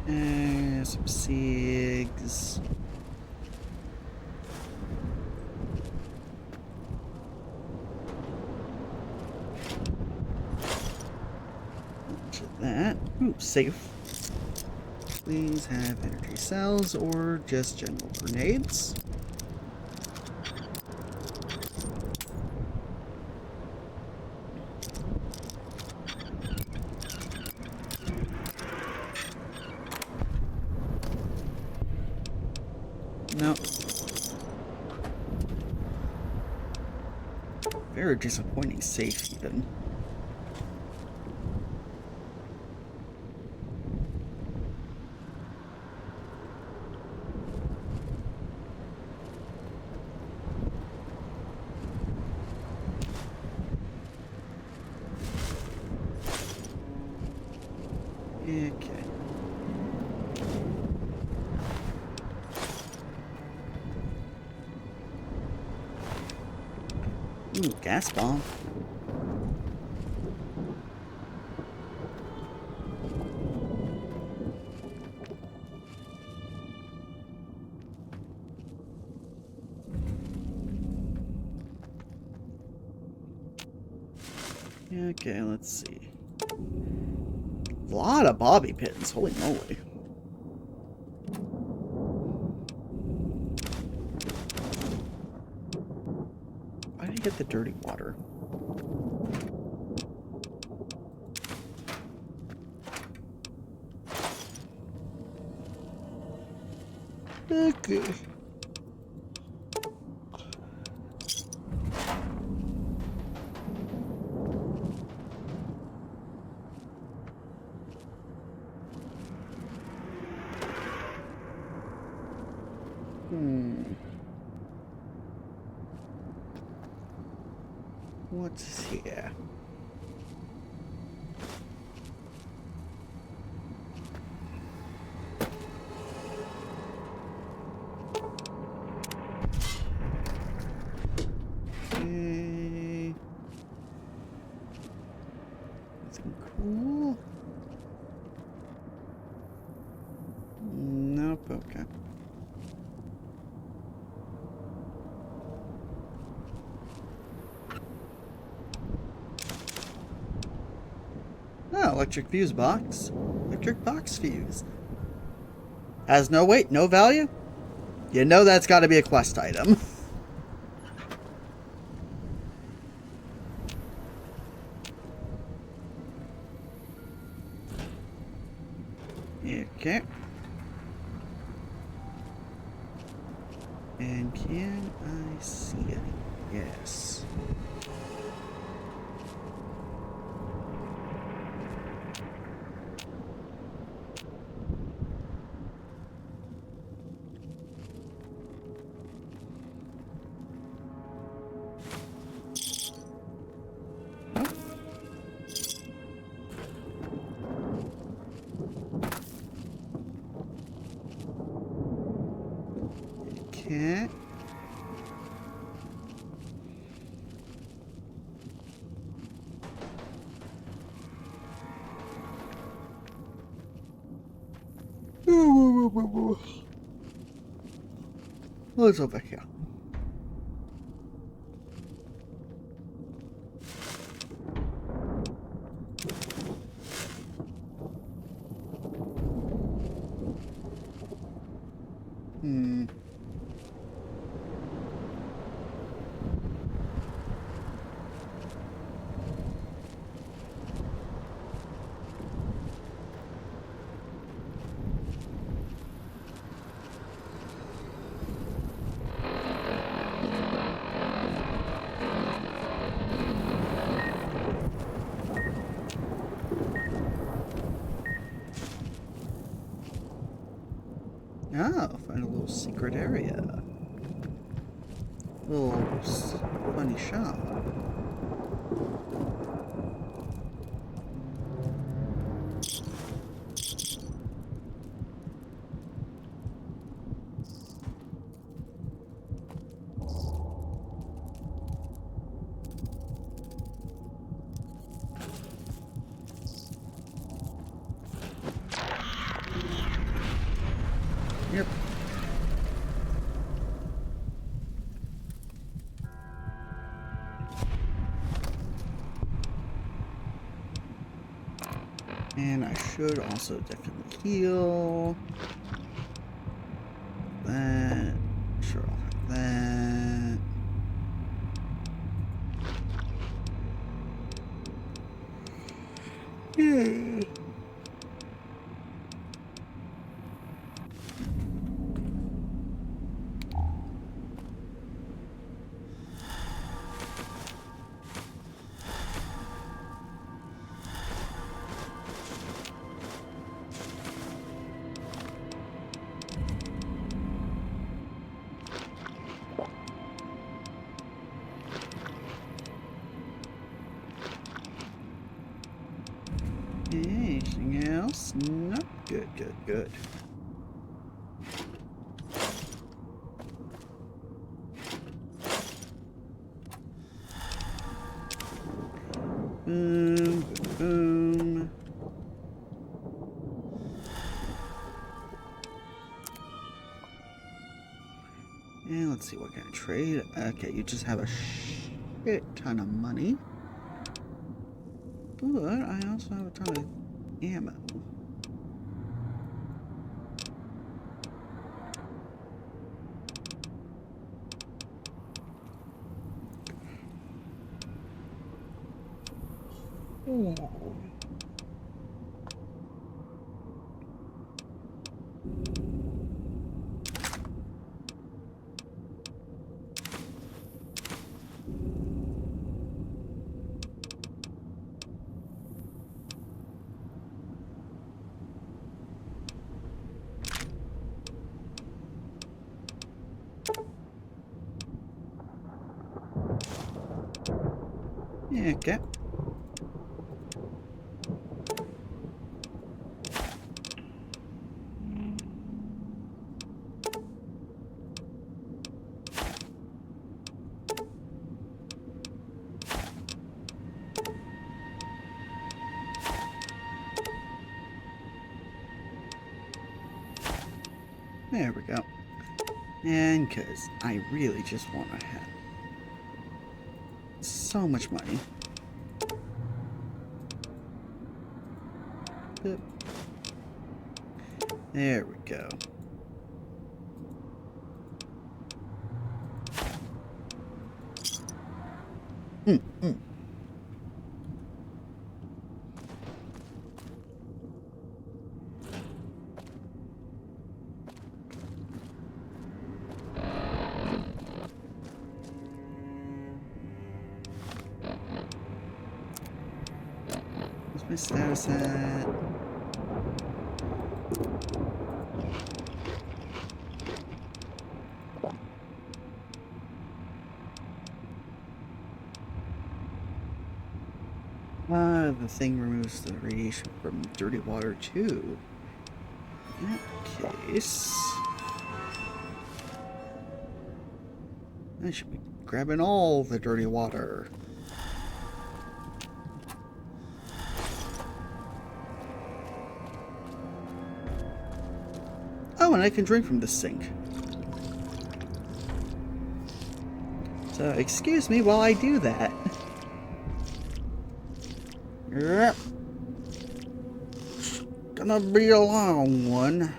Speaker 1: And some SIGs. That. Ooh, safe. Please have energy cells or just general grenades. No. Very disappointing safe even. Okay. Ooh, gas bomb. Okay, let's see. A lot of bobby pins, holy moly. Why did I get the dirty water? Okay. What's here? Okay. Anything cool? Nope, okay. Oh, electric fuse box. Electric box fuse. Has no weight, no value? You know that's got to be a quest item. Okay. And can I see it? Yes. Okay. What's over here? Oh, find a little secret area. A little funny shop. Yep. And I should also definitely heal. That. Sure, I'll have that. Yeah. Anything else? Nope. Good, good, good. Boom, boom. And let's see what kind of trade. Okay, you just have a shit ton of money. But I also have a ton of ammo. Ooh. Okay. There we go. And because I really just want to have so much money. Yep. There we go. What's my status at? The thing removes the radiation from dirty water too. In that case, I should be grabbing all the dirty water. Oh, and I can drink from this sink. So, excuse me while I do that. Yep. Gonna be a long one.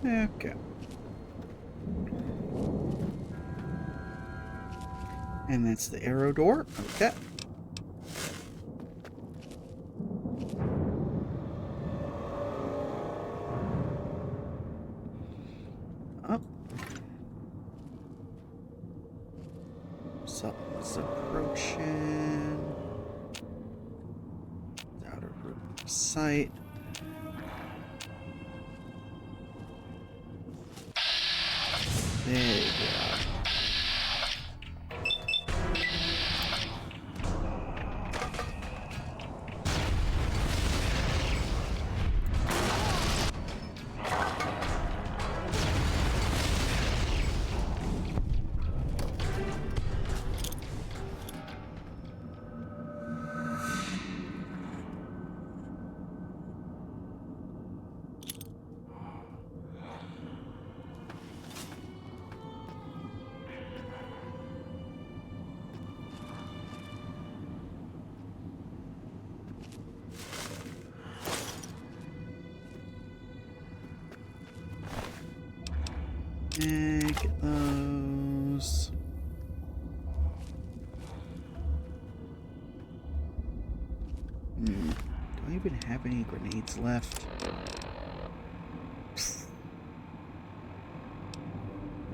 Speaker 1: Okay. And that's the arrow door. Okay. Up. Something's approaching. Out of sight. There you go. And get those. Do I even have any grenades left?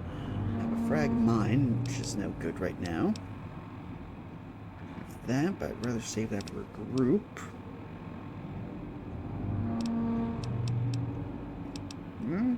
Speaker 1: I have a frag mine, which is no good right now. That, but I'd rather save that for a group. No.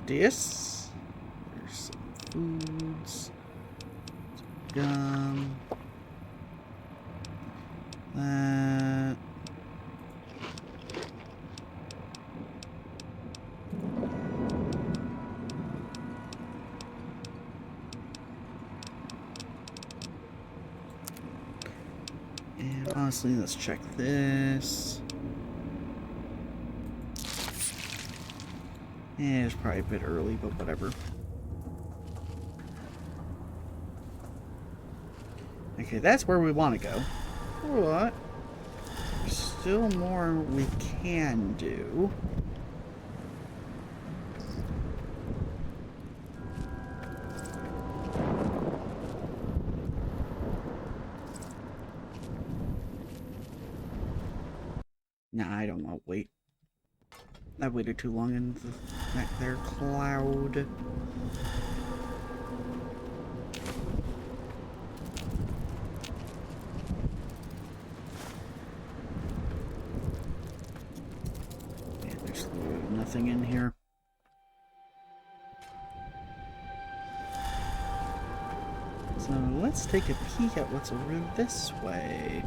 Speaker 1: this. There's some foods. Gum. That. And honestly, let's check this. Yeah, it's probably a bit early, but whatever. Okay, that's where we want to go. But there's still more we can do. Nah, I don't know. Wait. I waited too long in that there cloud. Yeah, there's literally nothing in here. So let's take a peek at what's over this way.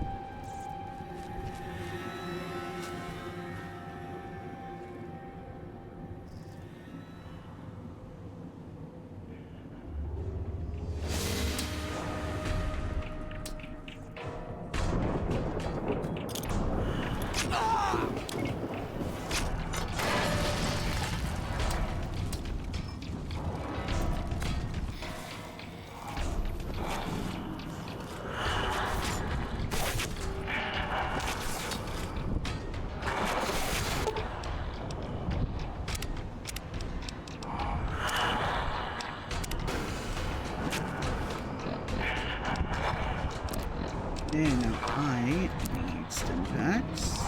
Speaker 1: And now I need stim packs.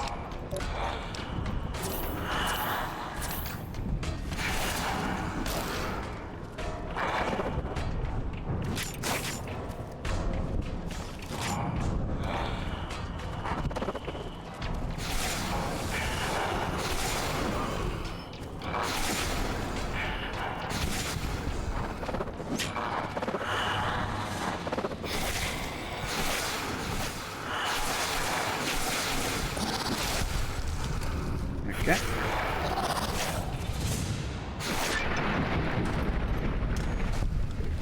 Speaker 1: Okay.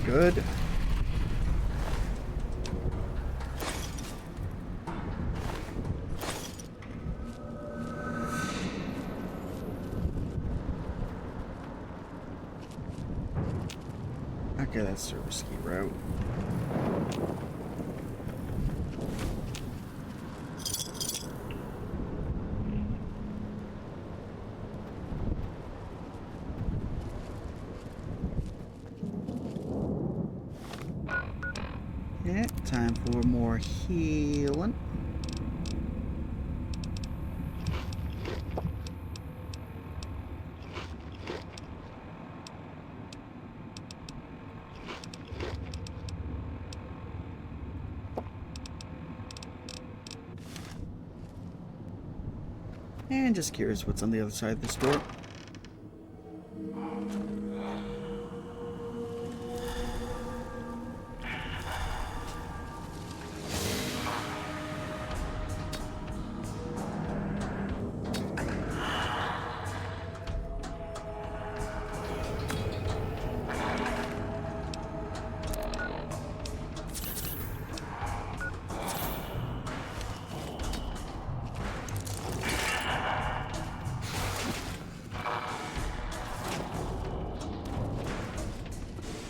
Speaker 1: Good. Okay, that's the risky route. Yeah, time for more healing. And just curious what's on the other side of this door.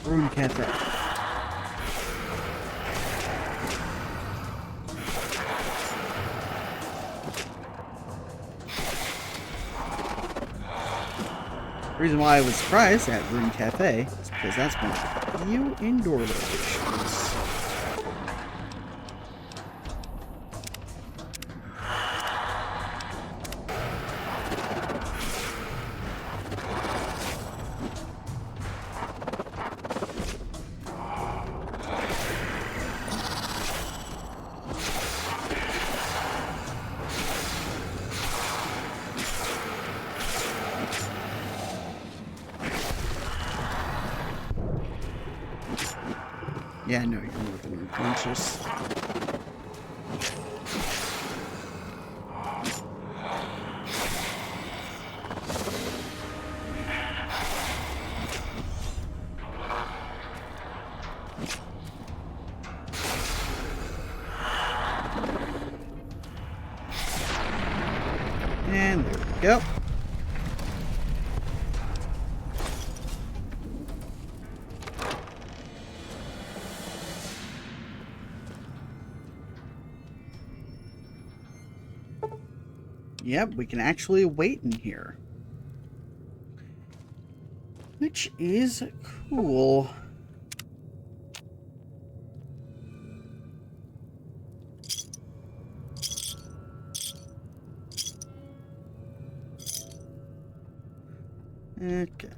Speaker 1: Room cafe. The reason why I was surprised at Room Cafe is because that's one of the few indoor locations. Yeah, no, you're more than unconscious. And there we go. Yep, we can actually wait in here. Which is cool. Okay.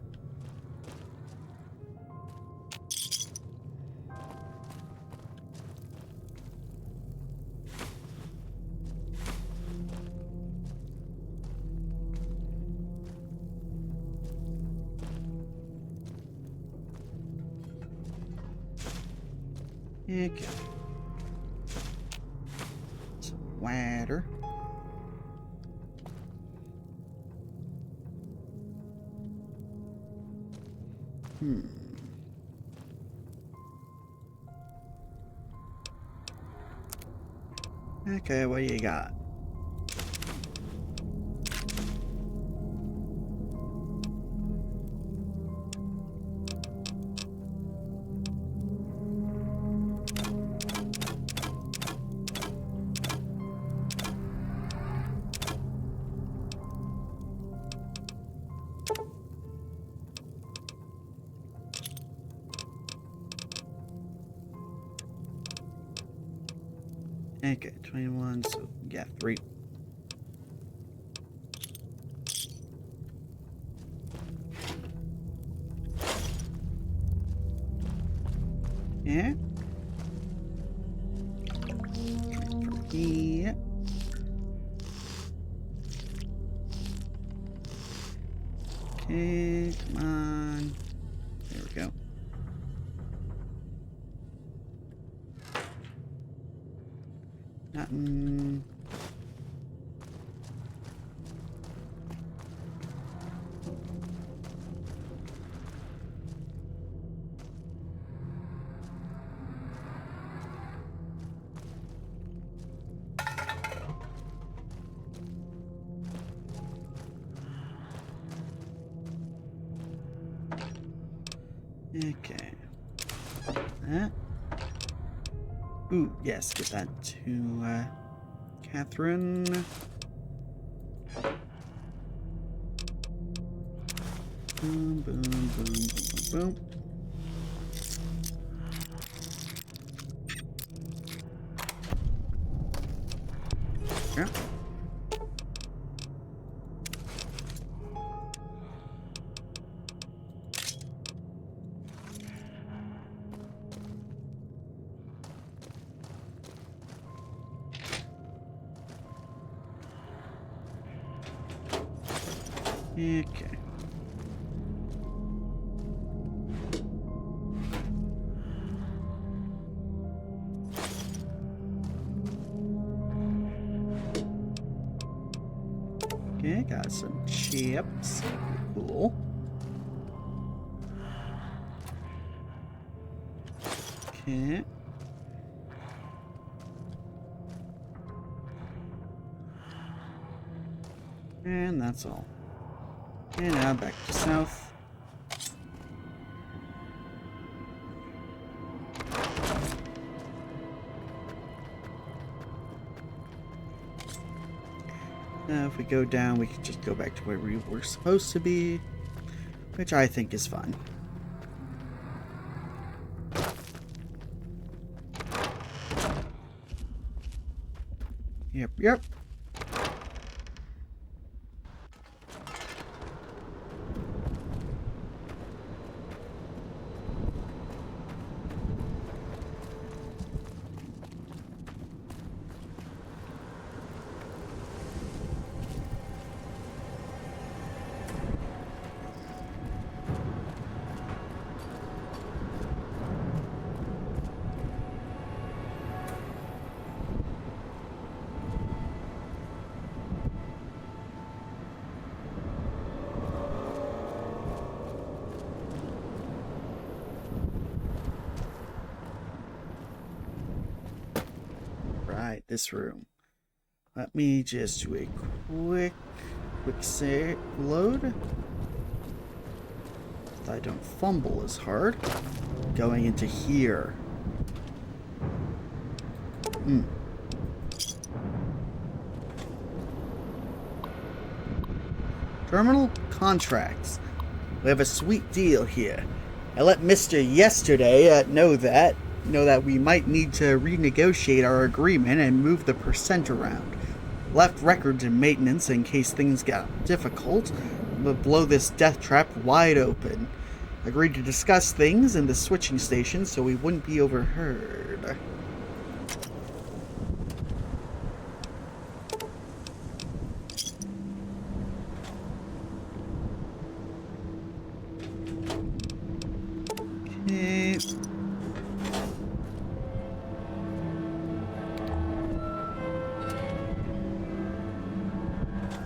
Speaker 1: Okay. Some water. Okay, what do you got? Okay, 21, so yeah, 3. Yeah. Yeah. Okay, come on. There we go. Nothing. Okay. That. Ooh, yes, get that to Catherine. Boom, boom, boom, boom, boom, boom. Yeah. Okay. Okay, got some chips. Cool. Okay. And that's all. And now back to south. Now if we go down, we can just go back to where we were supposed to be, which I think is fun. Yep, yep. this room. Let me just do a quick save load. So I don't fumble as hard. Going into here. Terminal contracts. We have a sweet deal here. I let Mr. Yesterday know that we might need to renegotiate our agreement and move the percent around. Left records and maintenance in case things got difficult, but blow this death trap wide open. Agreed to discuss things in the switching station so we wouldn't be overheard. Okay.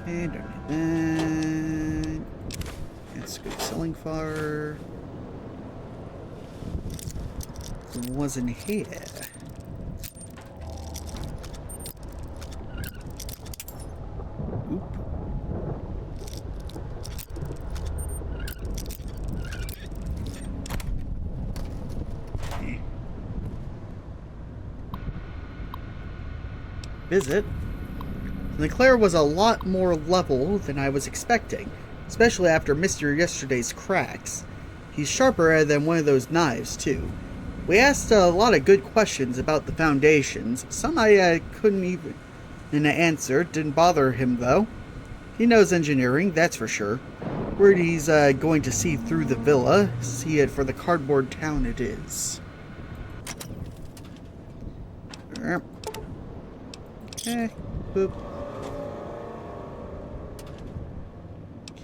Speaker 1: Okay, don't need that. Let's go selling far. It wasn't here. Oop. Visit. Leclerc was a lot more level than I was expecting, especially after Mr. Yesterday's cracks. He's sharper than one of those knives, too. We asked a lot of good questions about the foundations. Some I couldn't even answer. Didn't bother him, though. He knows engineering, that's for sure. Worried he's going to see through the villa, see it for the cardboard town it is. Okay, boop.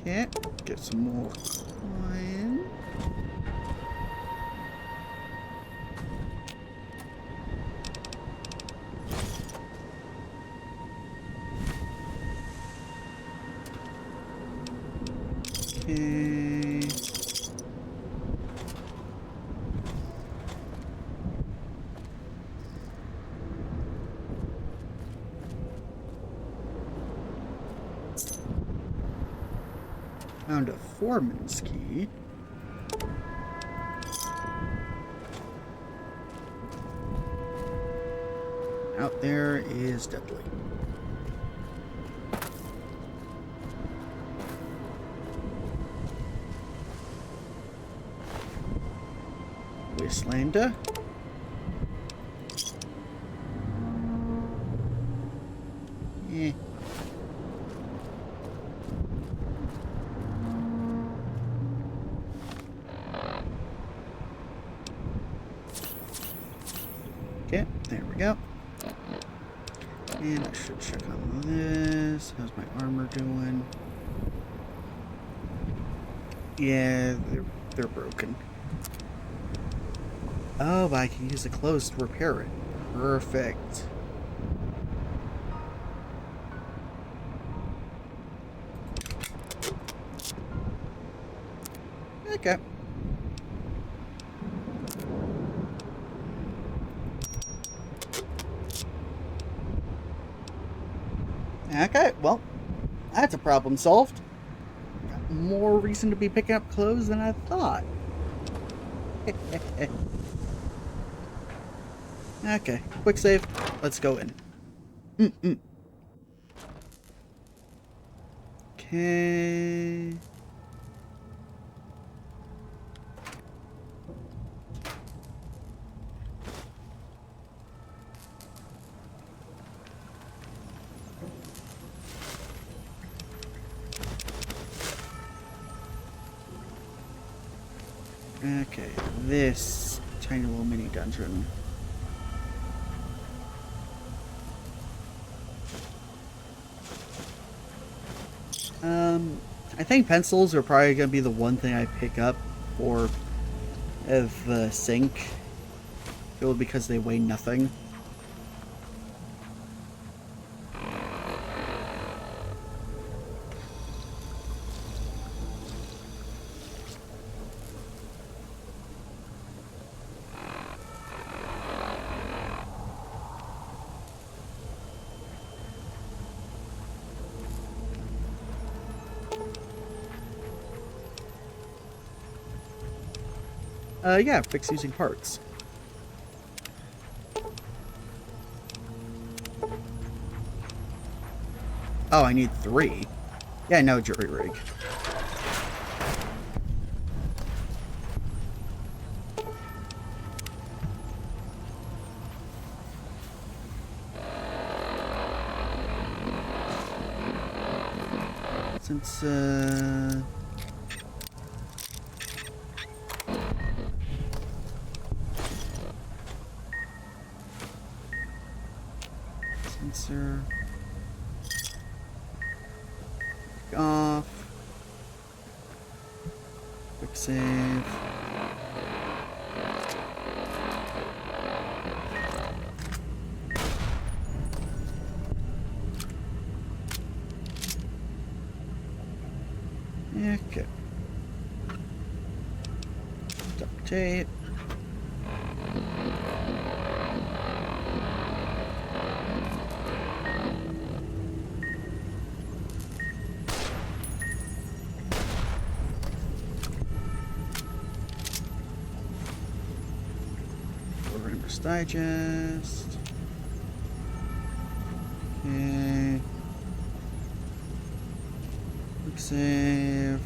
Speaker 1: Okay, get some more coin. Okay. Found a foreman's key. Out there is Dudley. Wastelander. Eh. Okay, there we go. And I should check on this. How's my armor doing? Yeah, they're broken. Oh, but I can use the clothes to repair it. Perfect. Okay. Okay, well, that's a problem solved. Got more reason to be picking up clothes than I thought. Okay, quick save. Let's go in. Okay. Okay, this tiny little mini dungeon. I think pencils are probably going to be the one thing I pick up for the sink. Purely because they weigh nothing. Yeah, fix using parts. Oh, I need 3. Yeah, no, jury rig. Since, sensor off. Quick save. Okay. Duct tape. Rambus Digest. Okay. Quick save.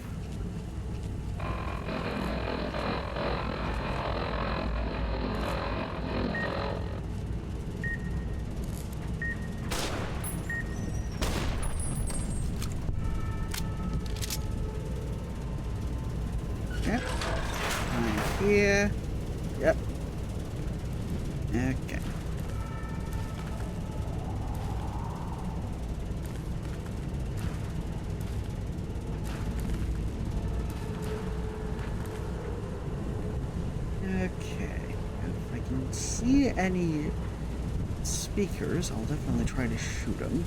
Speaker 1: Yep. Right here. Yep. Okay. Okay. If I can see any speakers, I'll definitely try to shoot them.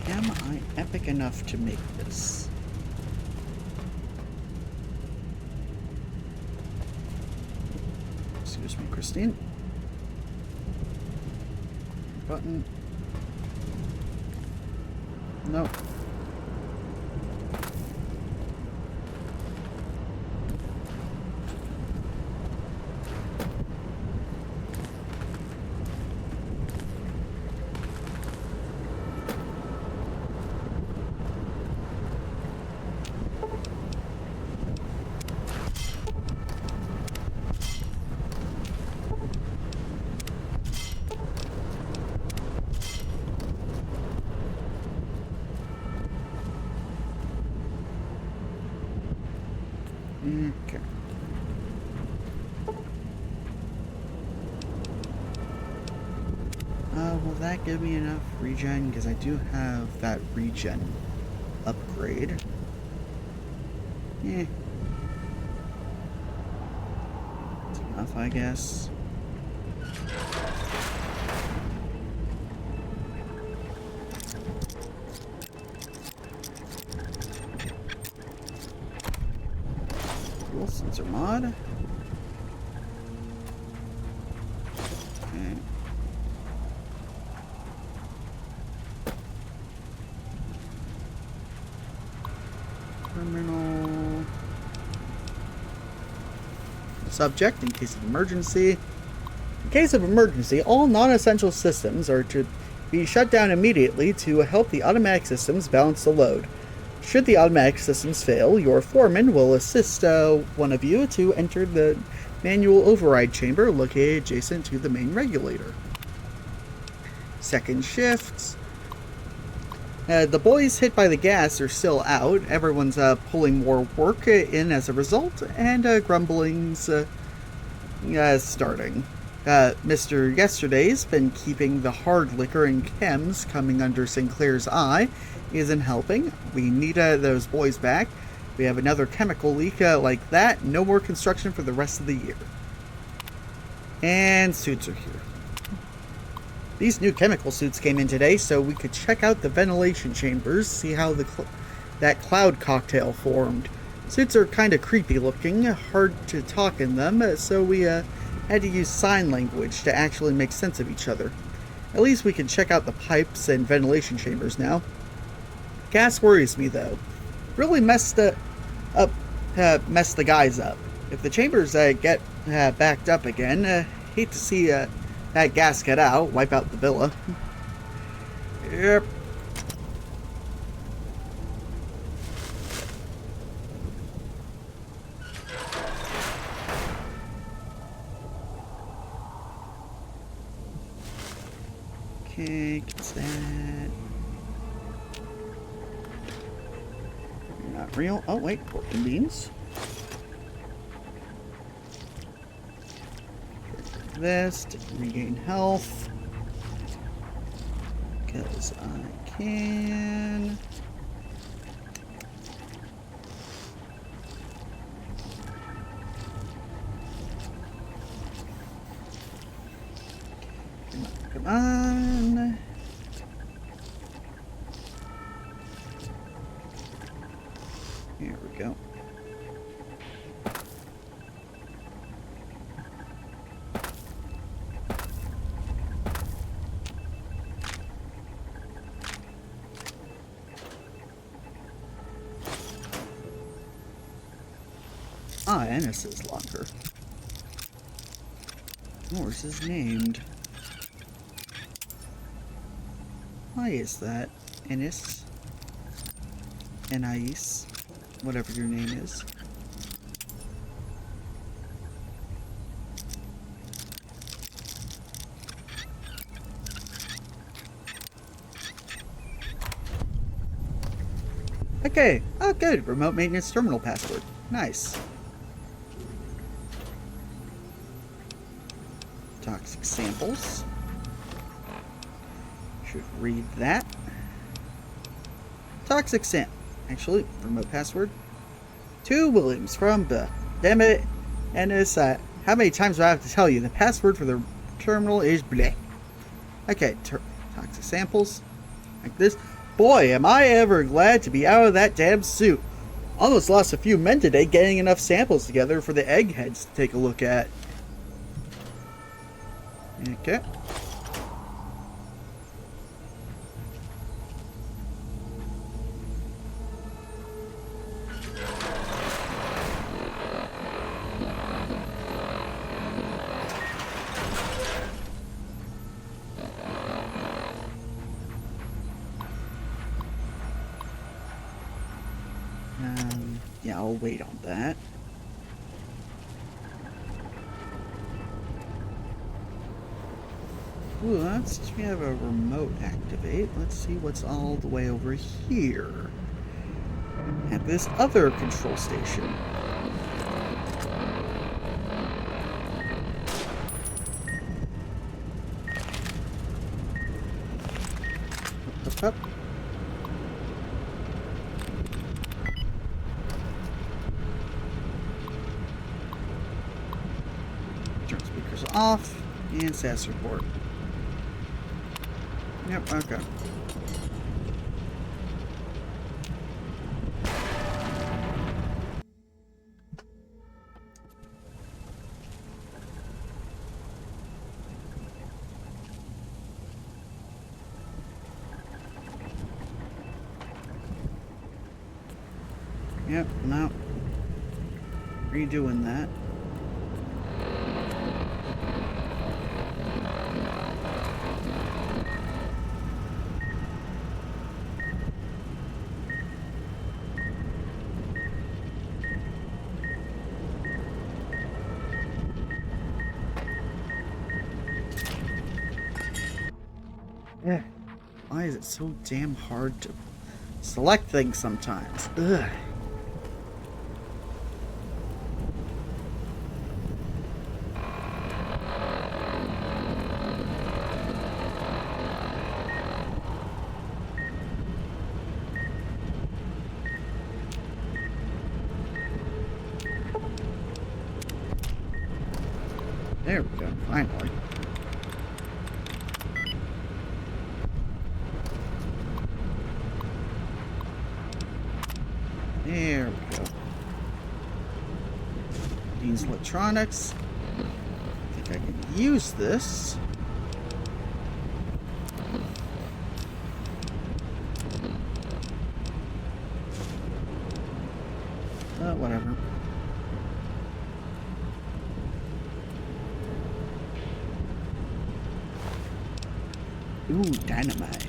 Speaker 1: Am I epic enough to make this? Excuse me, Christine. Button. Nope. Okay. Will that give me enough regen? Because I do have that regen upgrade. Yeah. It's enough, I guess. Fuel sensor mod. Okay. Terminal. Subject in case of emergency. In case of emergency, all non-essential systems are to be shut down immediately to help the automatic systems balance the load. Should the automatic systems fail, your foreman will assist one of you to enter the manual override chamber located adjacent to the main regulator. Second shift. The boys hit by the gas are still out. Everyone's pulling more work in as a result, and grumbling's starting. Mr. Yesterday's been keeping the hard liquor and chems coming under Sinclair's eye. Isn't helping. We need those boys back. We have another chemical leak like that. No more construction for the rest of the year. And suits are here. These new chemical suits came in today, so we could check out the ventilation chambers, see how that cloud cocktail formed. Suits are kind of creepy looking, hard to talk in them, so we had to use sign language to actually make sense of each other. At least we can check out the pipes and ventilation chambers now. Gas worries me though. Really messed the guys up. If the chambers get backed up again, hate to see that gas get out, wipe out the villa. Yep. Okay, gets that. Not real. Oh, wait, pork and beans. This to regain health. Because I can. Come on. Here we go. Ah, Ennis is longer. Horse is named. Why is that? Ennis? Anais? Whatever your name is. Okay. Oh, good. Remote maintenance terminal password. Nice. Toxic samples. Should read that. Toxic sample. Actually, remote password. 2 Williams from damn it. And it's how many times do I have to tell you? The password for the terminal is bleh. Okay, toxic samples. Like this. Boy, am I ever glad to be out of that damn suit. Almost lost a few men today getting enough samples together for the eggheads to take a look at. Okay. Yeah, I'll wait on that. Ooh, we have a remote activate. Let's see what's all the way over here. At this other control station. Up. Turn speakers off and SAS report. Yep, okay. Yep, no. Redoing that. Yeah. Why is it so damn hard to select things sometimes? Ugh. There we go, finally. There we go. Dean's electronics. I think I can use this. Whatever. Ooh, dynamite.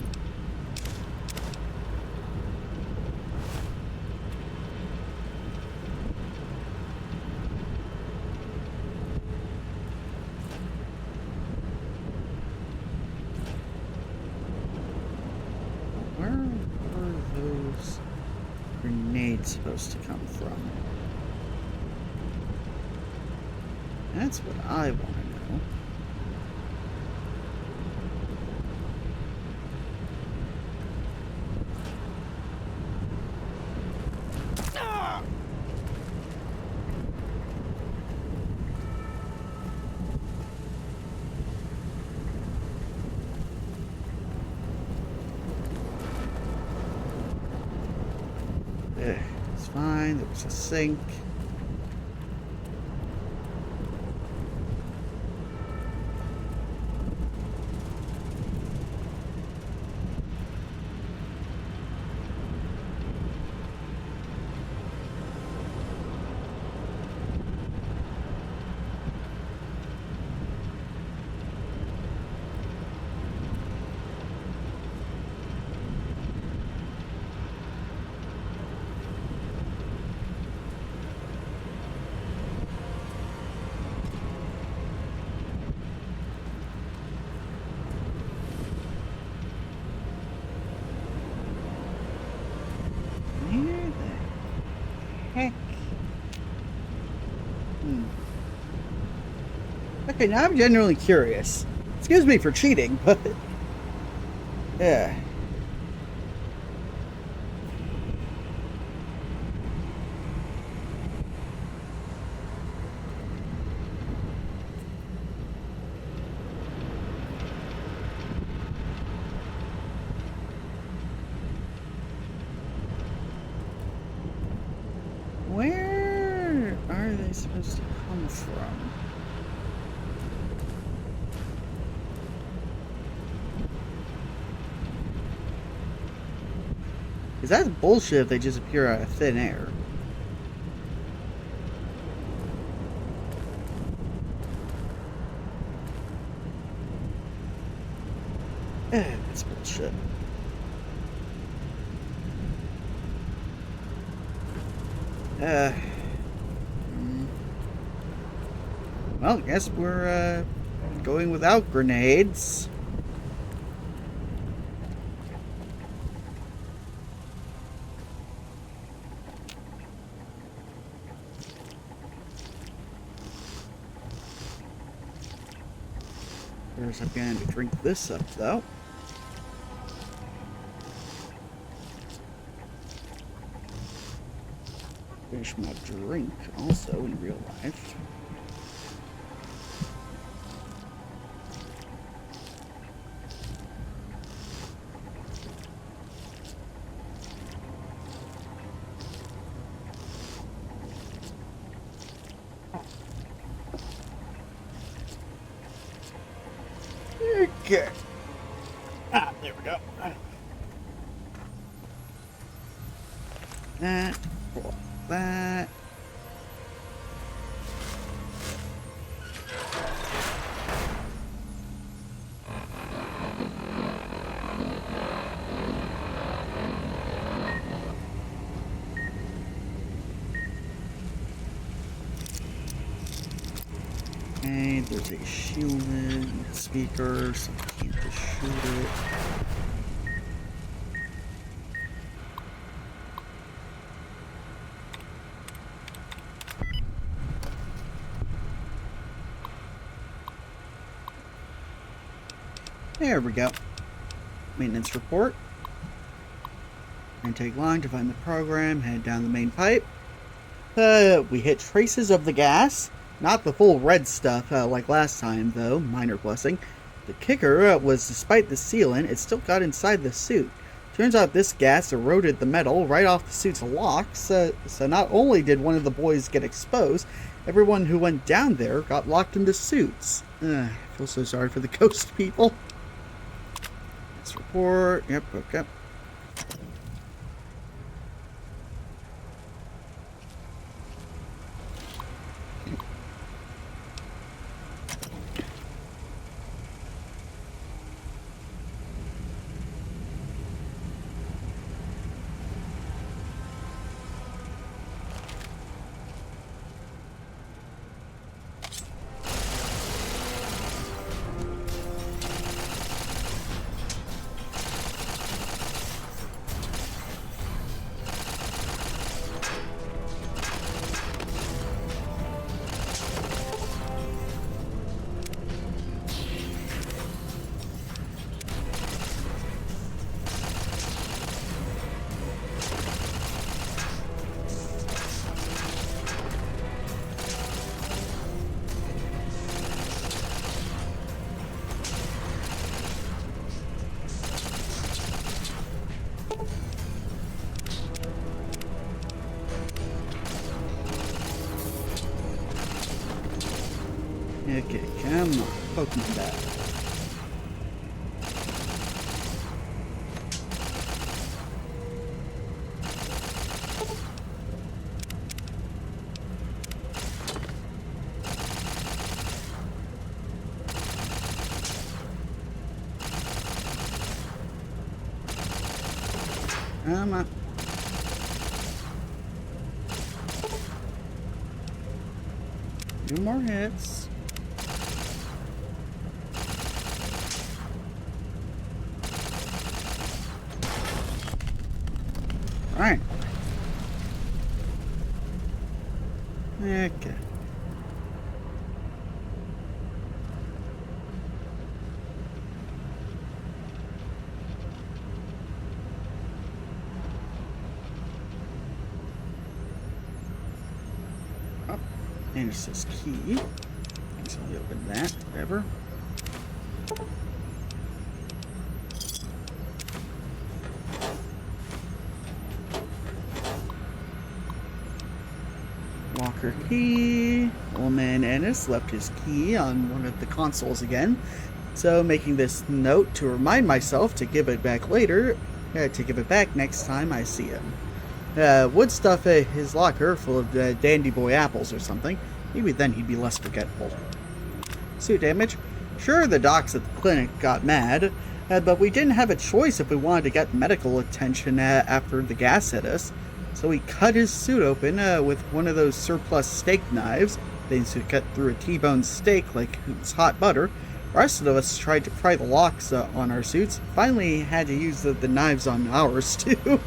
Speaker 1: Where were those grenades supposed to come from? That's what I want to know. It's fine. There was a sink. Heck. Okay, now I'm genuinely curious. Excuse me for cheating, but... yeah. Where are they supposed to come from? Because that's bullshit if they just appear out of thin air. That's bullshit. Well, I guess we're going without grenades. There's a gun to drink this up, though. Finish my drink also in real life. Okay. There we go. That. Pull that. Okay, there's a shielded speaker, so I can't just shoot it. There we go. Maintenance report. Didn't take long to find the program, head down the main pipe. We hit traces of the gas. Not the full red stuff like last time, though. Minor blessing. The kicker was despite the sealant, it still got inside the suit. Turns out this gas eroded the metal right off the suit's locks, so not only did one of the boys get exposed, everyone who went down there got locked into suits. I feel so sorry for the ghost people. Let's report. Yep, okay. Okay, come on. Pokemon battle. Come on. Two more hits. Alright. Okay. Oh, and it says key. So I'll open that, whatever. Walker key. Oldman Ennis left his key on one of the consoles again, so making this note to remind myself to give it back later, to give it back next time I see him. Would stuff his locker full of Dandy Boy apples or something. Maybe then he'd be less forgetful. Suit damage. Sure, the docs at the clinic got mad, but we didn't have a choice if we wanted to get medical attention after the gas hit us. So he cut his suit open with one of those surplus steak knives. Things to cut through a T-bone steak like it was hot butter. The rest of us tried to pry the locks on our suits. Finally had to use the knives on ours too.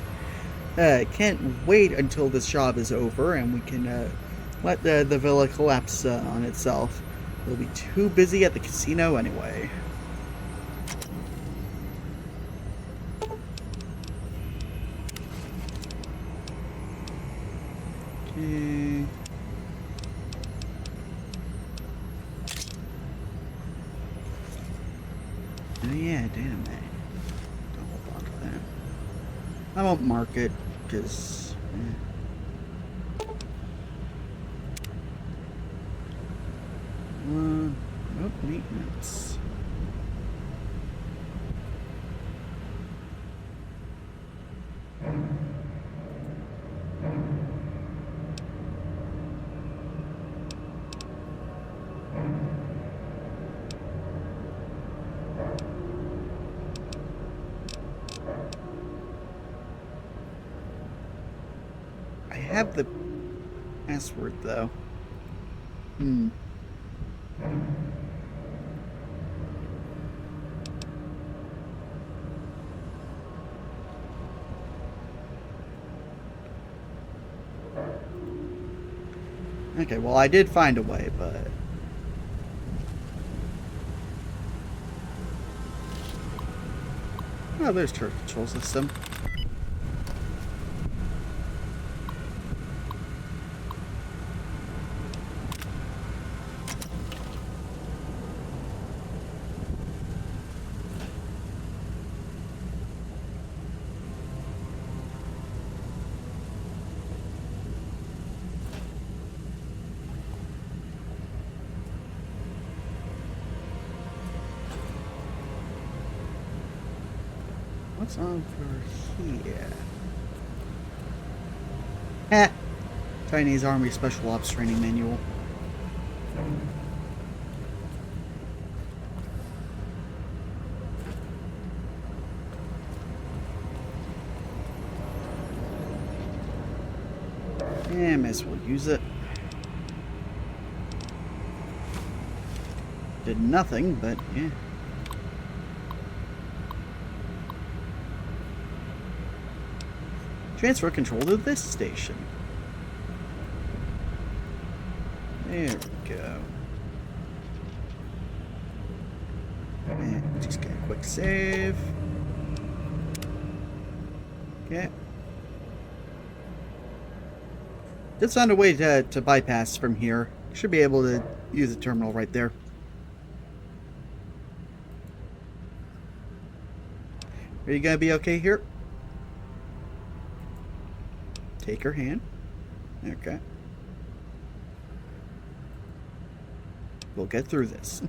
Speaker 1: Can't wait until this job is over and we can let the villa collapse on itself. We'll be too busy at the casino anyway. Okay. Oh yeah, dynamite. Don't hold on to that. I won't mark it, because... oh, maintenance. I have the password, though. Okay, well, I did find a way, but... oh, there's turret control system. what's over here? Heh! Chinese Army Special Ops Training Manual. Yeah, might as well use it. Did nothing, but yeah. Transfer control to this station. There we go. And just get a quick save. Okay. Just found a way to bypass from here. Should be able to use the terminal right there. Are you gonna be okay here? Take her hand. Okay. We'll get through this.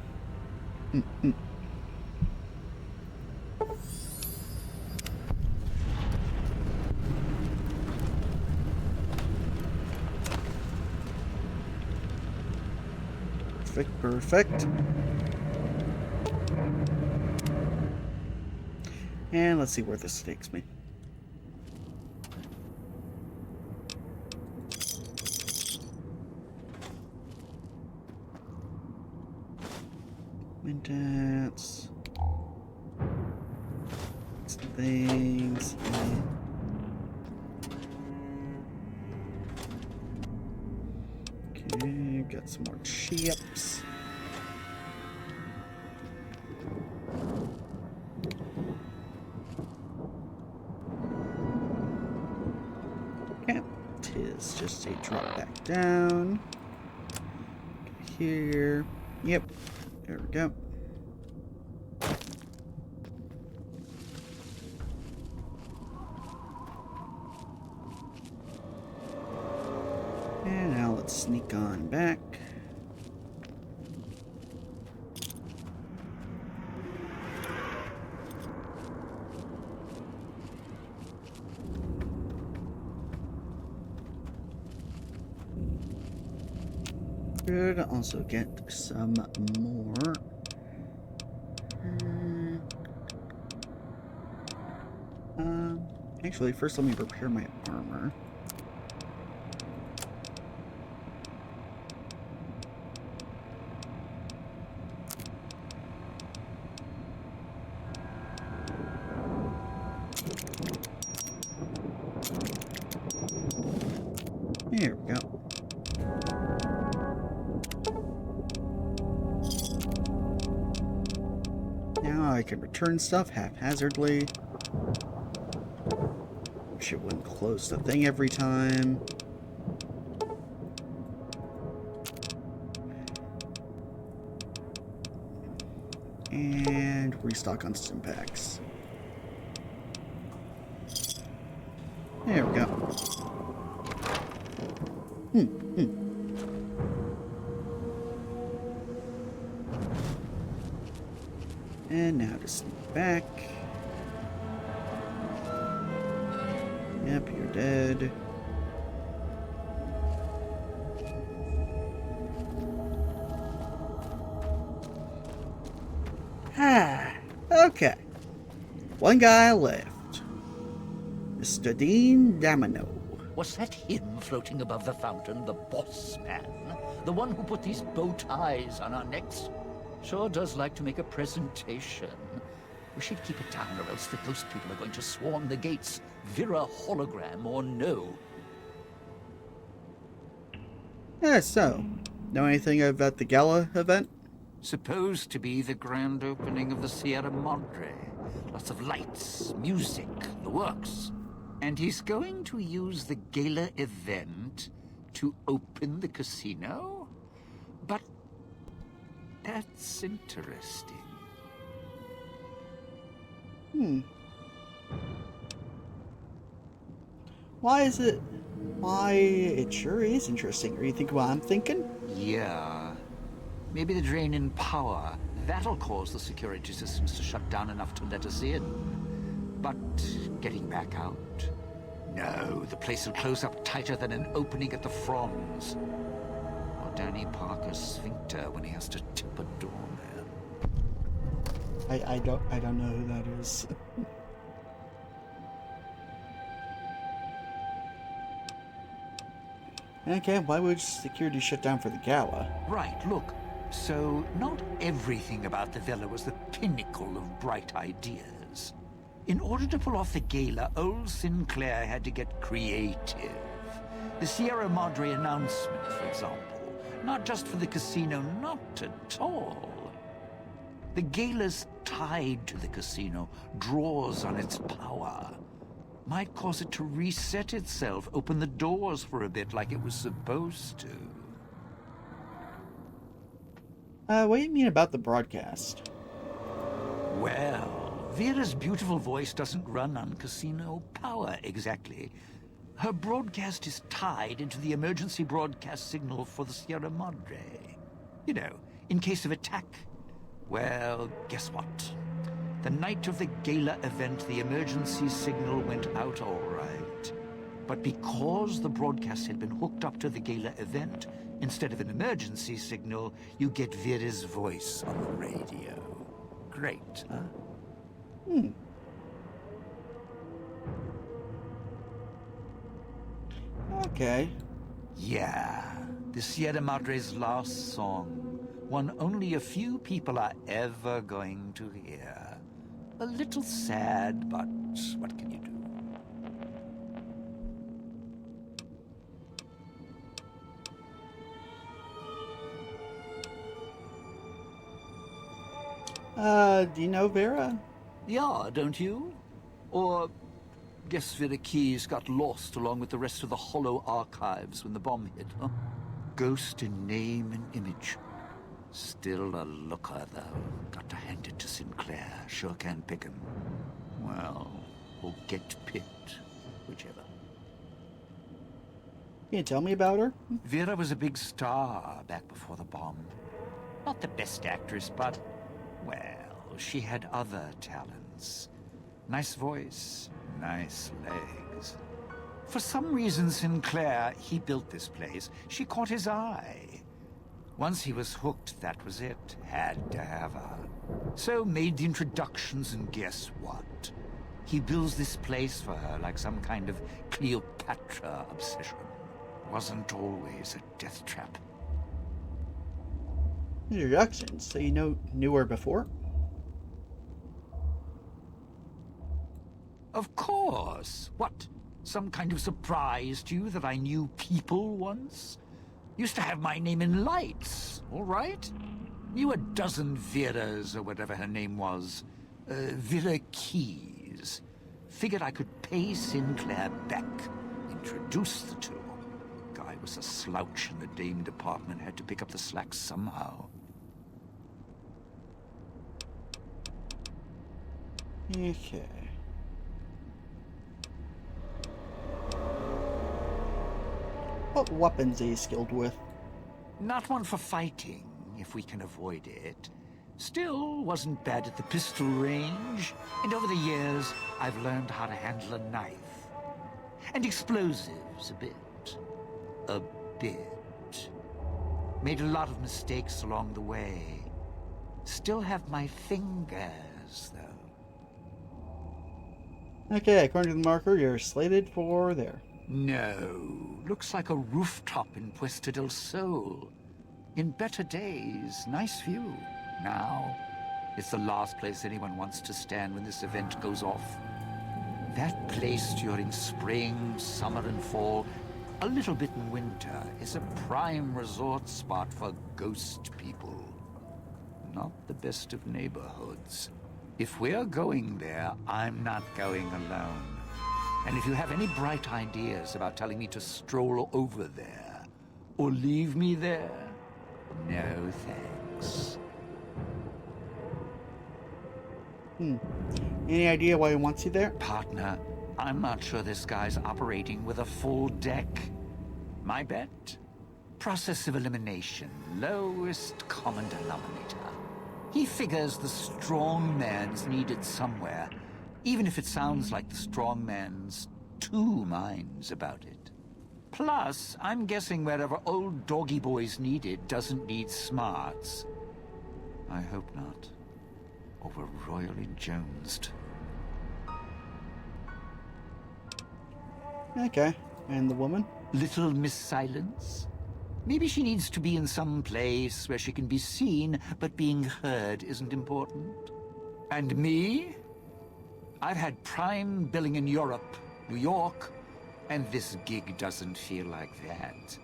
Speaker 1: Perfect, perfect. And let's see where this takes me. Mintats. Things. Okay, got some more chips. Okay, tis just a drop back down. Here. Yep. There we go. And now let's sneak on back. Could also get some more. Actually, first let me repair my armor. There we go. Now I can return stuff haphazardly. Wish it wouldn't close the thing every time. And restock on stim packs. There we go. And now to sneak back. Yep, you're dead. Okay. One guy left. Mr. Dean Domino.
Speaker 5: Was that him floating above the fountain, the boss man? The one who put these bow ties on our necks? Sure does like to make a presentation. We should keep it down, or else the ghost people are going to swarm the gates, Vira hologram or no.
Speaker 1: Yeah, so, know anything about the Gala event?
Speaker 5: Supposed to be the grand opening of the Sierra Madre. Lots of lights, music, the works. And he's going to use the Gala event to open the casino? But that's interesting.
Speaker 1: Why is it? Why, it sure is interesting. Are you thinking what I'm thinking?
Speaker 5: Yeah. Maybe the drain in power. That'll cause the security systems to shut down enough to let us in. But getting back out? No, the place will close up tighter than an opening at the Fronds. Or Danny Parker's sphincter when he has to tip a doorman.
Speaker 1: I don't know who that is. Okay, why would security shut down for the gala?
Speaker 5: Right, look. So, not everything about the villa was the pinnacle of bright ideas. In order to pull off the gala, old Sinclair had to get creative. The Sierra Madre announcement, for example. Not just for the casino, not at all. The gala's tied to the casino, draws on its power. Might cause it to reset itself, open the doors for a bit like it was supposed to.
Speaker 1: What do you mean about the broadcast?
Speaker 5: Well, Vera's beautiful voice doesn't run on casino power exactly. Her broadcast is tied into the emergency broadcast signal for the Sierra Madre. You know, in case of attack. Well, guess what? The night of the gala event, the emergency signal went out all right. But because the broadcast had been hooked up to the gala event, instead of an emergency signal, you get Vera's voice on the radio. Great, huh?
Speaker 1: Okay.
Speaker 5: Yeah, the Sierra Madre's last song. One only a few people are ever going to hear. A little sad, but what can you do?
Speaker 1: Do you know Vera?
Speaker 5: Yeah, don't you? Or guess Vera Keys got lost along with the rest of the hollow archives when the bomb hit, huh? Ghost in name and image. Still a looker, though. Got to hand it to Sinclair. Sure can pick him. Well, or get picked. Whichever.
Speaker 1: Can you tell me about her?
Speaker 5: Vera was a big star back before the bomb. Not the best actress, but, well, she had other talents. Nice voice, nice legs. For some reason, Sinclair, he built this place. She caught his eye. Once he was hooked, that was it. Had to have her. So made the introductions, and guess what? He builds this place for her like some kind of Cleopatra obsession. Wasn't always a death trap.
Speaker 1: Introductions, so you knew her before?
Speaker 5: Of course. What? Some kind of surprise to you that I knew people once? Used to have my name in lights, all right? Knew a dozen Veras, or whatever her name was. Vera Keys. Figured I could pay Sinclair back. Introduce the two. Guy was a slouch in the dame department. Had to pick up the slack somehow.
Speaker 1: Okay. What weapons are you skilled with?
Speaker 5: Not one for fighting, if we can avoid it. Still, wasn't bad at the pistol range. And over the years, I've learned how to handle a knife. And explosives, a bit. A bit. Made a lot of mistakes along the way. Still have my fingers, though.
Speaker 1: Okay, according to the marker, you're slated for there.
Speaker 5: No. Looks like a rooftop in Puesta del Sol. In better days, nice view. Now, it's the last place anyone wants to stand when this event goes off. That place during spring, summer, and fall, a little bit in winter, is a prime resort spot for ghost people. Not the best of neighborhoods. If we're going there, I'm not going alone. And if you have any bright ideas about telling me to stroll over there, or leave me there, no thanks.
Speaker 1: Any idea why he wants you there?
Speaker 5: Partner, I'm not sure this guy's operating with a full deck. My bet? Process of elimination, lowest common denominator. He figures the strong man's needed somewhere, even if it sounds like the strong man's two minds about it. Plus, I'm guessing wherever old doggy boy's needed doesn't need smarts. I hope not. Or we're royally jonesed.
Speaker 1: Okay. And the woman?
Speaker 5: Little Miss Silence? Maybe she needs to be in some place where she can be seen, but being heard isn't important. And me? I've had prime billing in Europe, New York, and this gig doesn't feel like that.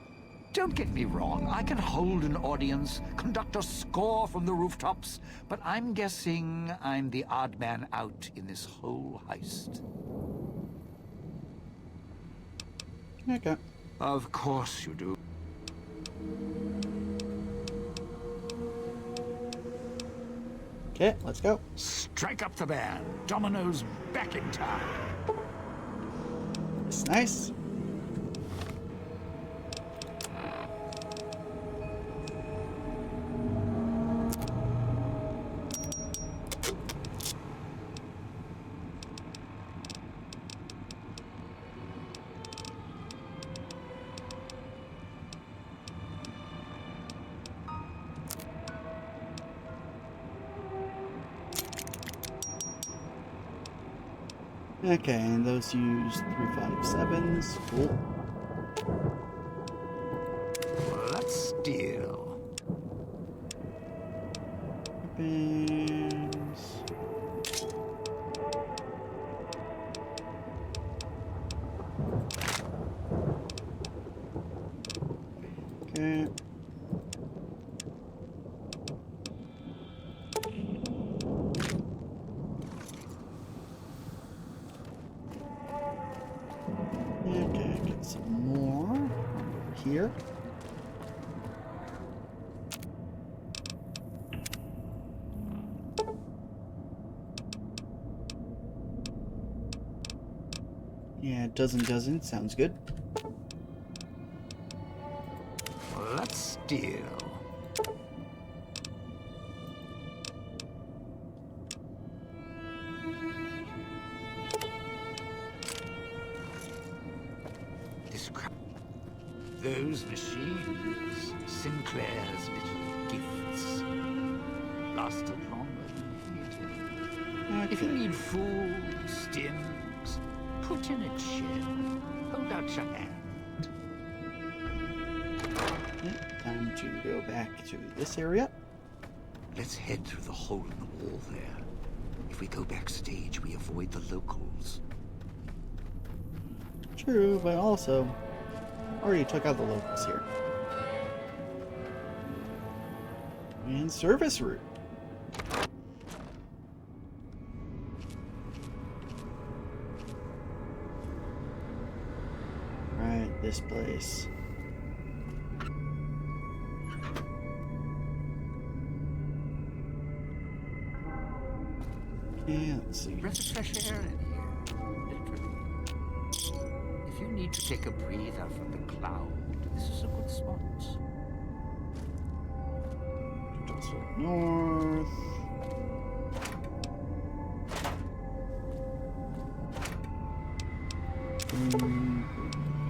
Speaker 5: Don't get me wrong, I can hold an audience, conduct a score from the rooftops, but I'm guessing I'm the odd man out in this whole heist.
Speaker 1: Okay.
Speaker 5: Of course you do.
Speaker 1: Okay, let's go.
Speaker 5: Strike up the band. Domino's back in time.
Speaker 1: It's nice. Okay, and those use 357s. Cool.
Speaker 5: Let's steal.
Speaker 1: Weapons. Okay. Okay, get some more over here. Yeah, doesn't. Sounds good.
Speaker 5: Let's steal. This crap. Those machines, Sinclair's little gifts, lasted longer than heated. If you
Speaker 1: Okay.
Speaker 5: need food, stims, put in a chin. Hold out your hand.
Speaker 1: Time to go back to this area.
Speaker 5: Let's head through the hole in the wall there. If we go backstage, we avoid the locals.
Speaker 1: True, but also already took out the locals here. And service route. Right, this place. Okay, let's see.
Speaker 5: Breath of fresh air in here, literally. If you need to take a breather from the cloud, this is a good spot.
Speaker 1: Just north.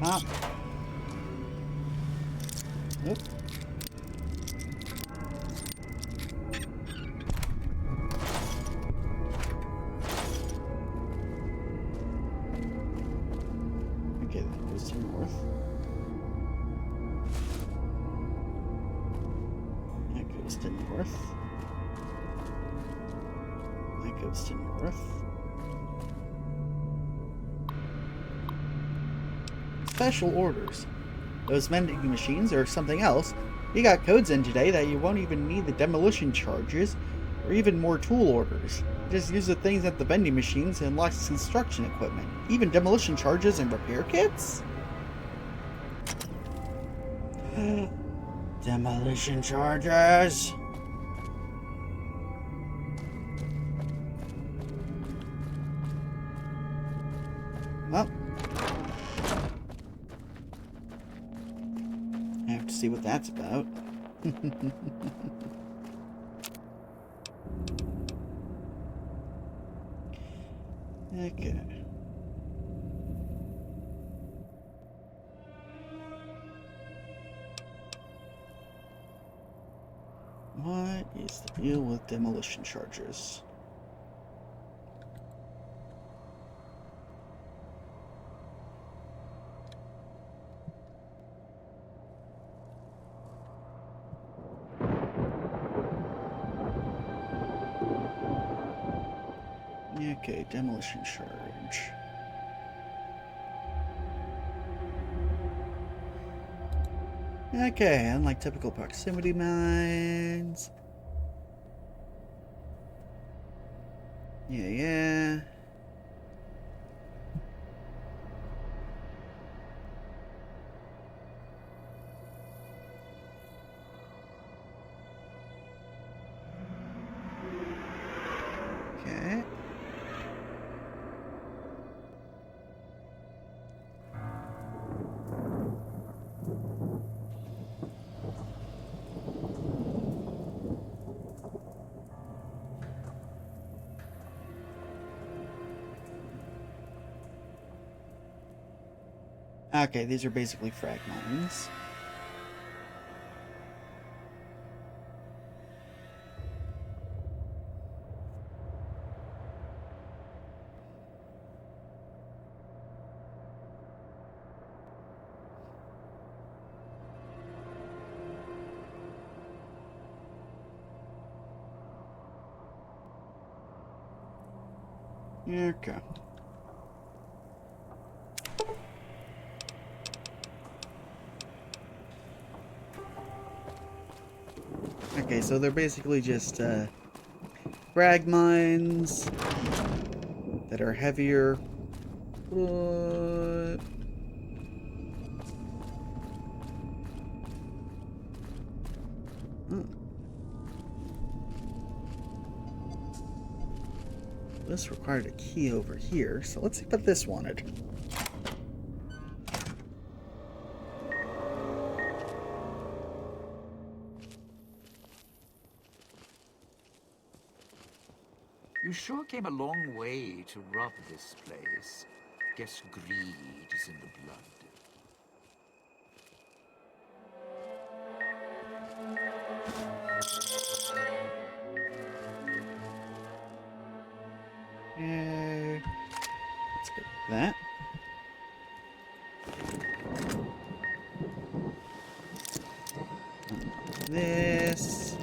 Speaker 1: Hop. Nope. Okay, that goes to north. That goes to north. That goes to north. Special orders. Those vending machines are something else. You got codes in today that you won't even need the demolition charges or even more tool orders. Just use the things at the vending machines and lots construction equipment. Even demolition charges and repair kits? Demolition charges! Well, I have to see what that's about. Okay. What is the deal with demolition charges? Okay, demolition charge. Okay, unlike typical proximity mines. Yeah. Okay. Okay, these are basically frag mines. Okay. Okay, so they're basically just frag mines that are heavier. But this required a key over here, so let's see what this wanted.
Speaker 5: You sure came a long way to rob this place. Guess greed is in the blood.
Speaker 1: Okay. Let's get that. This.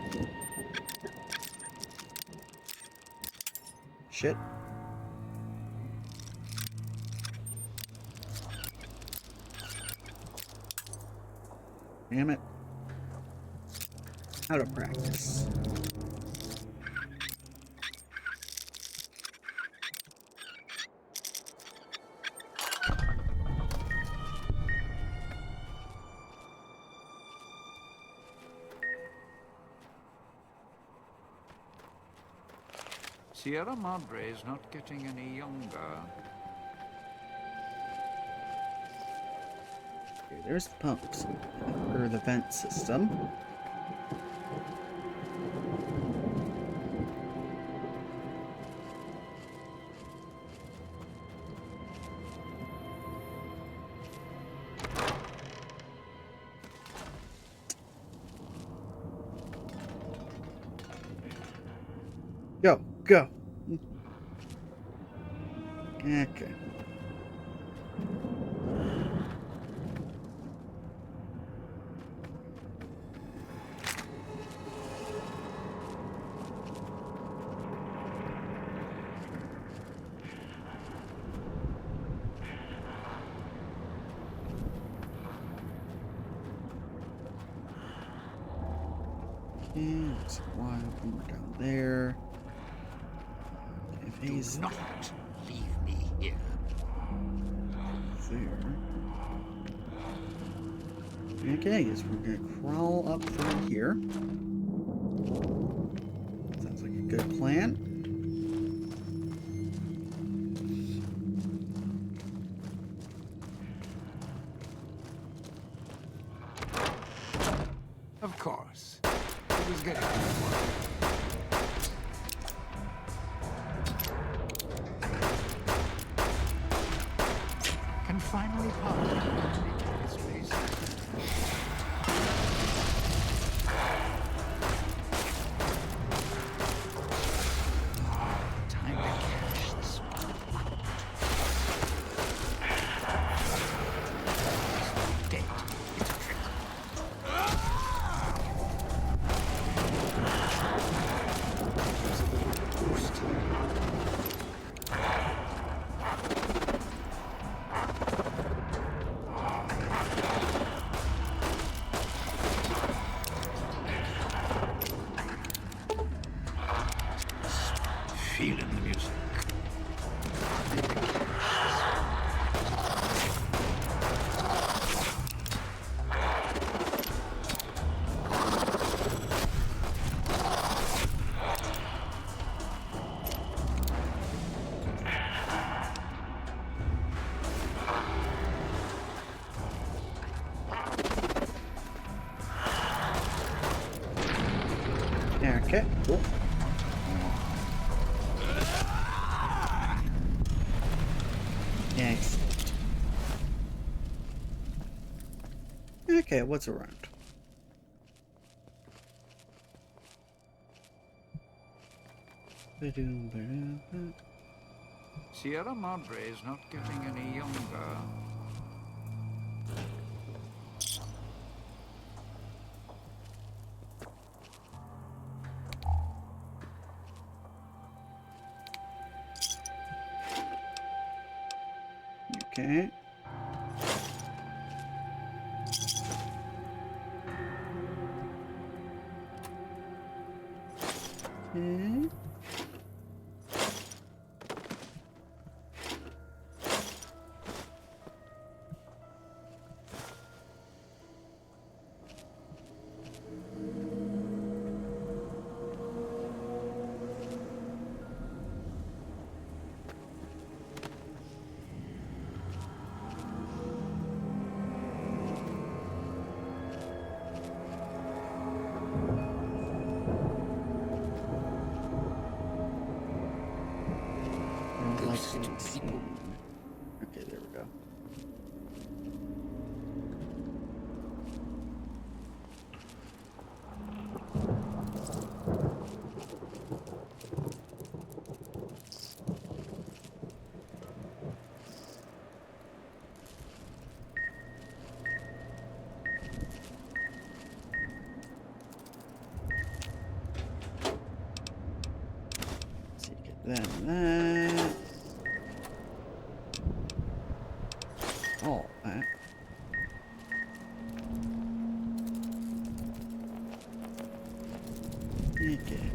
Speaker 1: Shit. Damn it. Out of practice.
Speaker 5: Sierra Madre is not getting any younger.
Speaker 1: Okay, there's the pumps. Or the vent system. Go, go. Okay. And let's see why we're down there. If he's
Speaker 5: Do not leave me here.
Speaker 1: there. Okay, guess we're gonna crawl up through here. Sounds like a good plan.
Speaker 5: Of course. It was getting to finally parted into this place. Time to cash this one out. He's dead. It's a trick. There's a little ghost here. Feeling the music.
Speaker 1: Yeah, okay, cool. Excellent. Okay, what's around?
Speaker 5: Sierra Madre is not getting any younger.
Speaker 1: Okay. Okay.
Speaker 5: People.
Speaker 1: Okay, there we go. Let's see, get that and that. All that. Okay.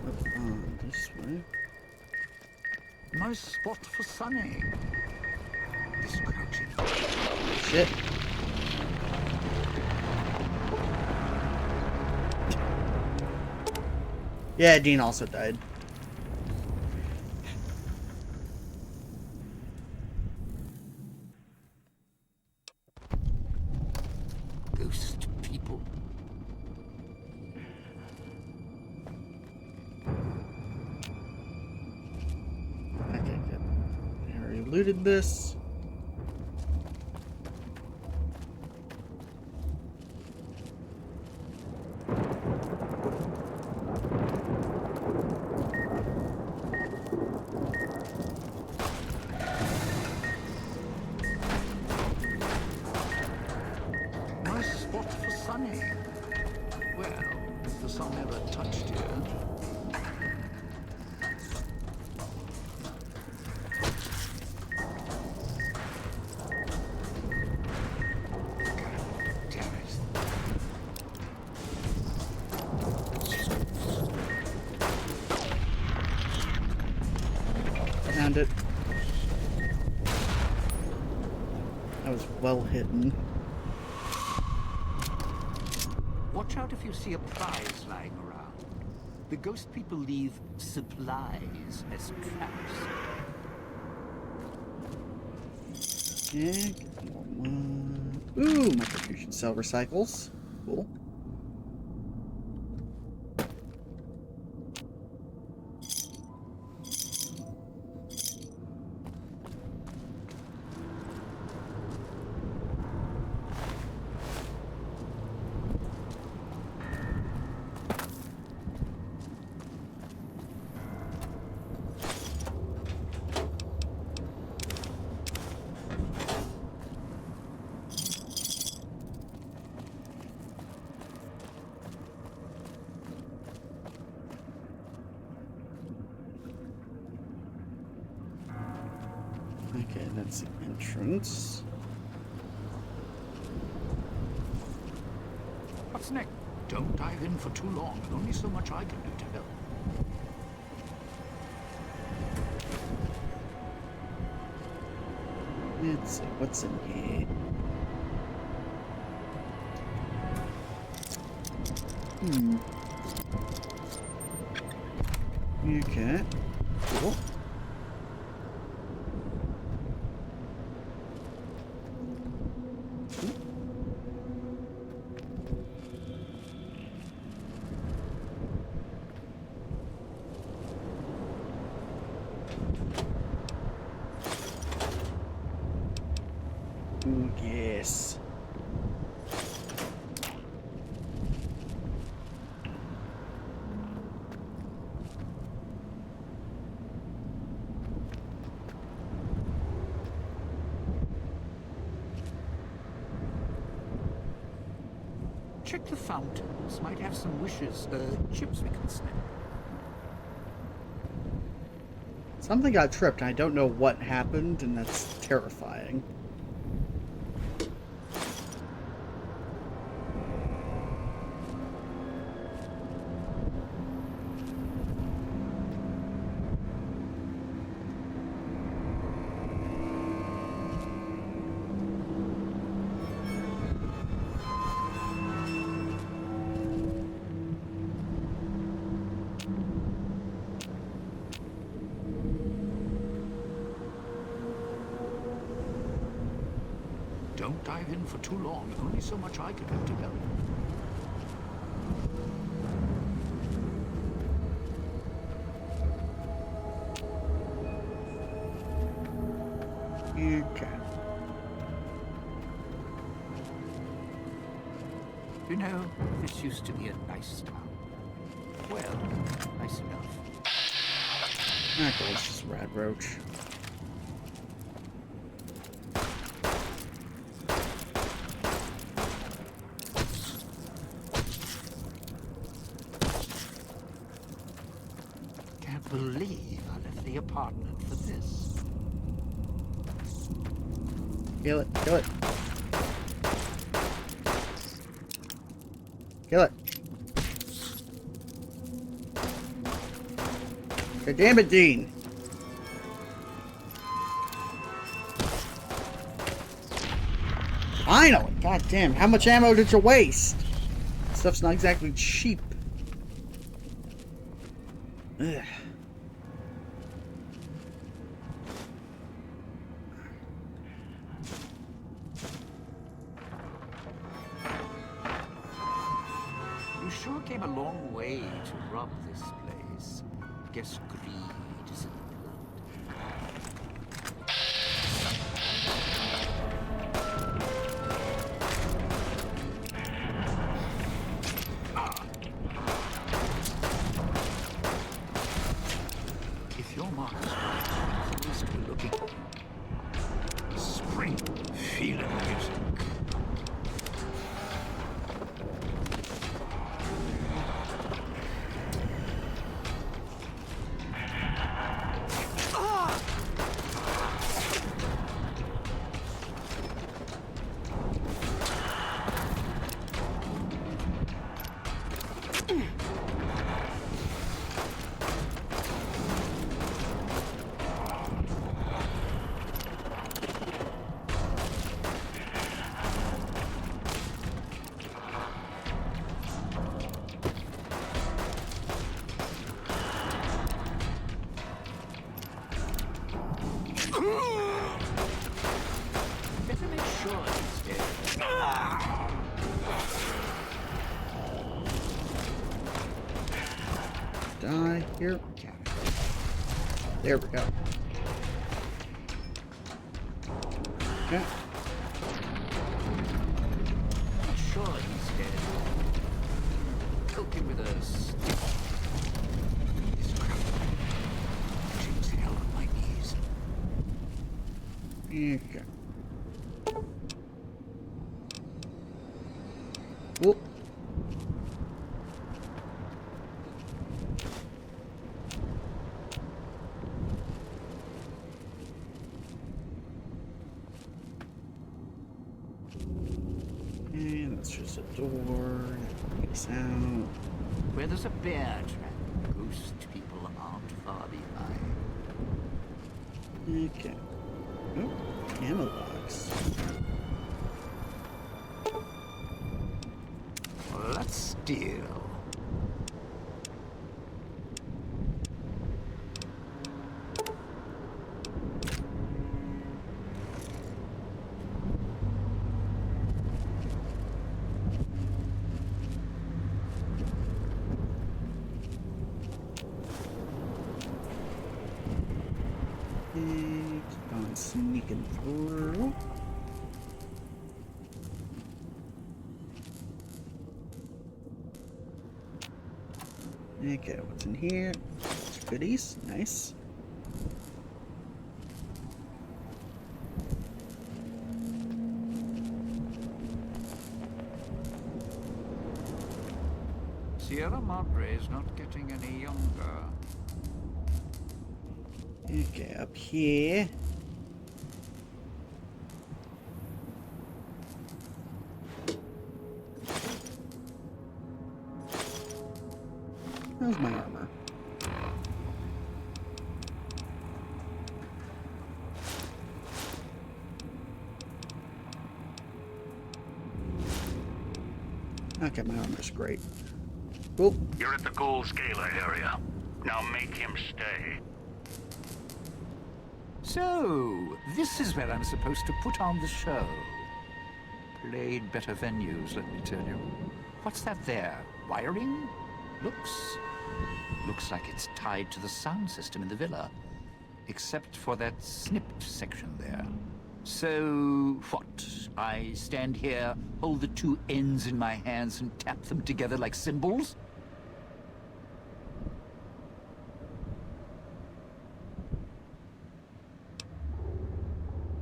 Speaker 1: Up on this way.
Speaker 5: Nice spot for Sunny. This crouching.
Speaker 1: Shit. Yeah, Dean also died.
Speaker 5: Ghost people.
Speaker 1: Okay, good. I already looted this.
Speaker 5: Nice spot for Sunny. Well, if the sun ever touched here.
Speaker 1: Found it. That was well hidden.
Speaker 5: Watch out if you see a prize lying around. The ghost people leave supplies as traps.
Speaker 1: Yeah, get more one. Ooh, microfusion cell recycles. Cool. Okay, that's the entrance.
Speaker 4: What's next? Don't dive in for too long. Only so much I can do to help.
Speaker 1: Let's see, what's in here? Okay. Cool. Yes.
Speaker 4: Check the fountains. Might have some wishes, chips we can snap.
Speaker 1: Something got tripped, and I don't know what happened, and that's terrifying.
Speaker 4: Don't dive in for too long. Only so much I can do to help.
Speaker 1: Okay.
Speaker 4: You know, this used to be a nice town. Well, nice enough.
Speaker 1: That goes just rad roach.
Speaker 4: Can't believe I left the apartment for this.
Speaker 1: Kill it. Kill it. Kill it. God damn it, Dean. Finally! God damn, how much ammo did you waste? Stuff's not exactly cheap. Ugh.
Speaker 4: You sure came a long way to rob this place. Guess greed is in the blood. If your mark is right, the least we're looking. Spring, feeling the music. Better make sure he's dead.
Speaker 1: Die here. There we go. Yeah.
Speaker 4: Not sure he's dead. Poke him with a stick. This crap. Shakes hell on my knees.
Speaker 1: Okay. Whoop. Close the door. Get us out.
Speaker 5: Where there's a bear trap, ghost people aren't far behind.
Speaker 1: Okay. Oh, ammo box.
Speaker 5: Well, let's steal.
Speaker 1: And keep on sneaking through. Okay, what's in here? Goodies, nice.
Speaker 5: Sierra Madre is not getting any younger.
Speaker 1: Okay, up here. How's my armor? Okay, my armor's great. Cool.
Speaker 2: You're at the Ghoul's Gala area. Now make him stay.
Speaker 5: So, this is where I'm supposed to put on the show. Played better venues, let me tell you. What's that there? Wiring? Looks like it's tied to the sound system in the villa. Except for that snipped section there. So, what? I stand here, hold the two ends in my hands and tap them together like cymbals?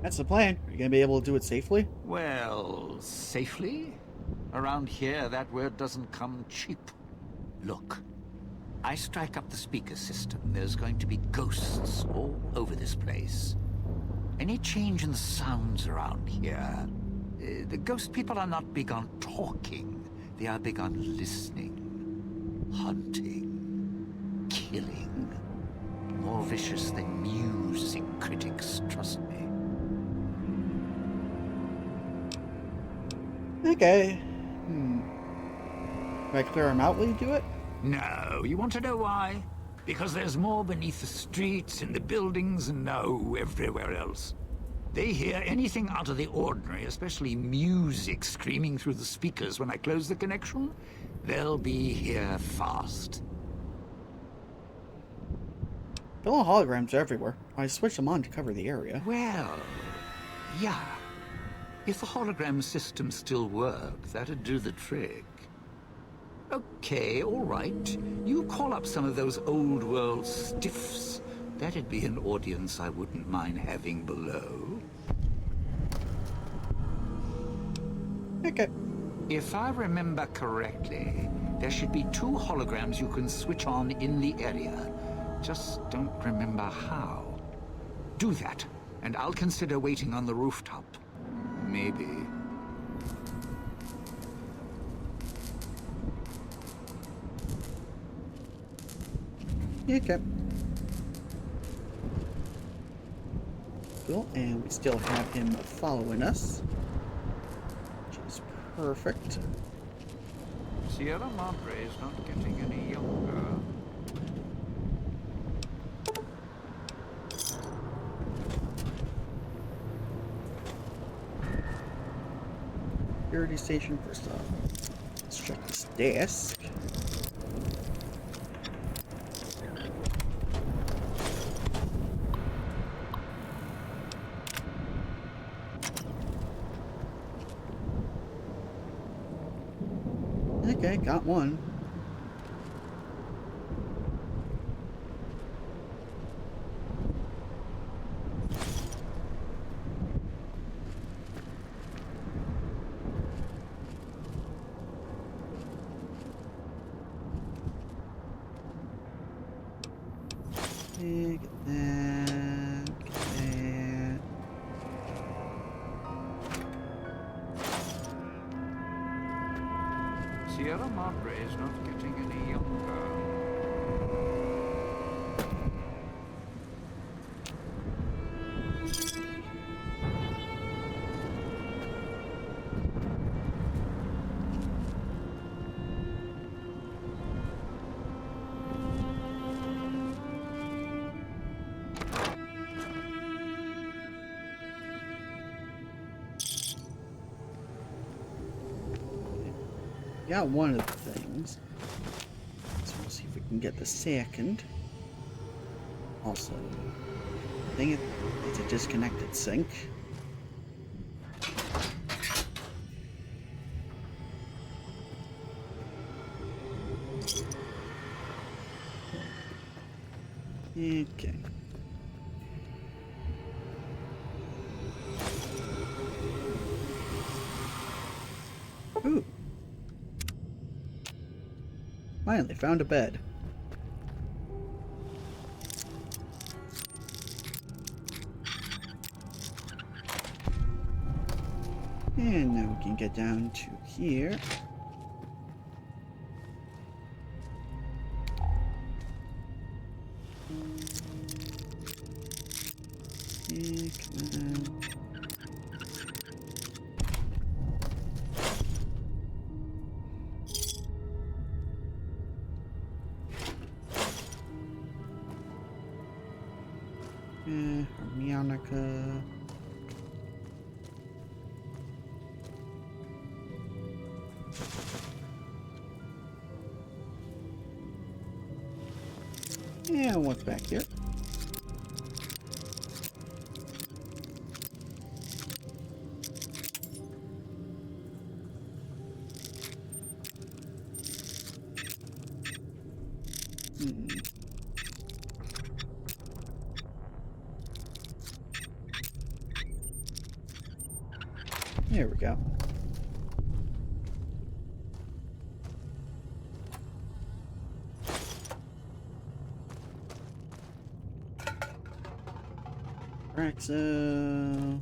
Speaker 1: That's the plan. Are you gonna be able to do it safely?
Speaker 5: Well, safely? Around here, that word doesn't come cheap. Look, I strike up the speaker system. There's going to be ghosts all over this place. Any change in the sounds around here, the ghost people are not big on talking. They are big on listening, hunting, killing. More vicious than music critics, trust me.
Speaker 1: Okay. If I clear them out, will you do it?
Speaker 5: No, you want to know why? Because there's more beneath the streets, in the buildings, and no, everywhere else. They hear anything out of the ordinary, especially music screaming through the speakers when I close the connection. They'll be here fast.
Speaker 1: The little holograms are everywhere. I switched them on to cover the area.
Speaker 5: Well, yeah. If the hologram system still worked, that'd do the trick. Okay, all right. You call up some of those old world stiffs. That'd be an audience I wouldn't mind having below.
Speaker 1: Okay.
Speaker 5: If I remember correctly, there should be 2 holograms you can switch on in the area. Just don't remember how. Do that, and I'll consider waiting on the rooftop. Maybe.
Speaker 1: Okay. Cool, and we still have him following us, which is perfect.
Speaker 5: Sierra Madre is not getting any younger.
Speaker 1: Security station first off. Let's check this desk. Okay, got one. Okay, get that, get that.
Speaker 5: Sierra Madre is not getting any younger.
Speaker 1: Got one of the things. So we'll see if we can get the second. Also, I think it's a disconnected sink. Okay. Ooh. Finally found a bed. And now we can get down to here. Yeah, come on. Harmonica. Yeah, what's back here? There we go. Raxo.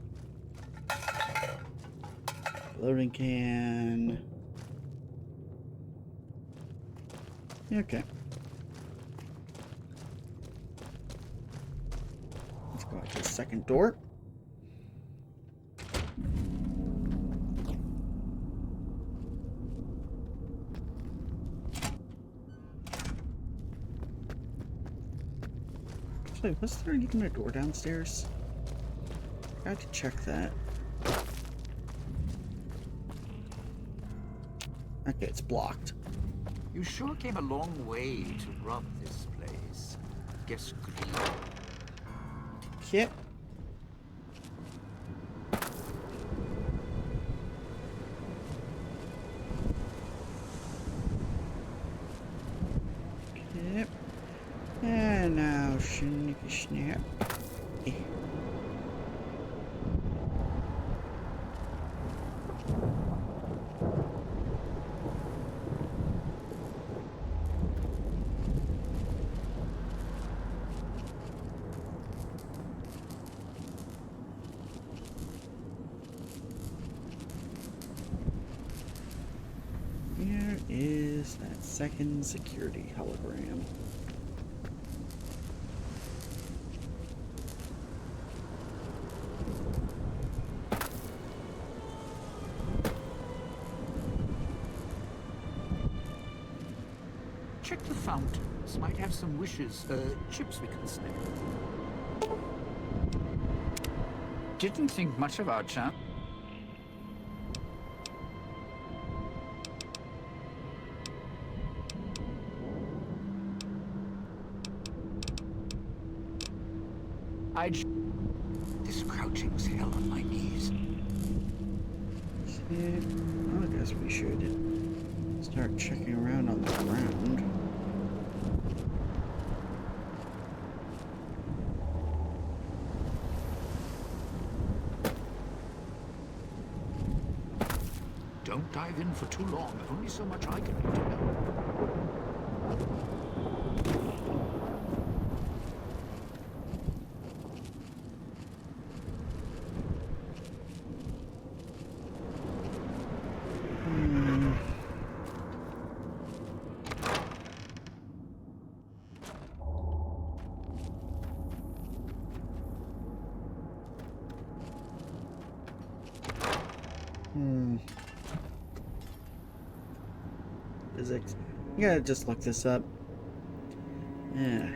Speaker 1: Loading can. Okay. Let's go to the second door. Actually, was there even a door downstairs? I got to check that. Okay, it's blocked.
Speaker 5: You sure came a long way to rob this place. Guess greed.
Speaker 1: Okay. Okay. And now, snicky snap. Where is that second security hologram?
Speaker 5: Check the fountains. Might have some wishes, chips we can snip. Didn't think much of our chance. This crouching's hell on my knees.
Speaker 1: Yeah, well, I guess we should start checking around on the ground.
Speaker 5: Don't dive in for too long. There's only so much I can do.
Speaker 1: Physics. I gotta just look this up. Yeah.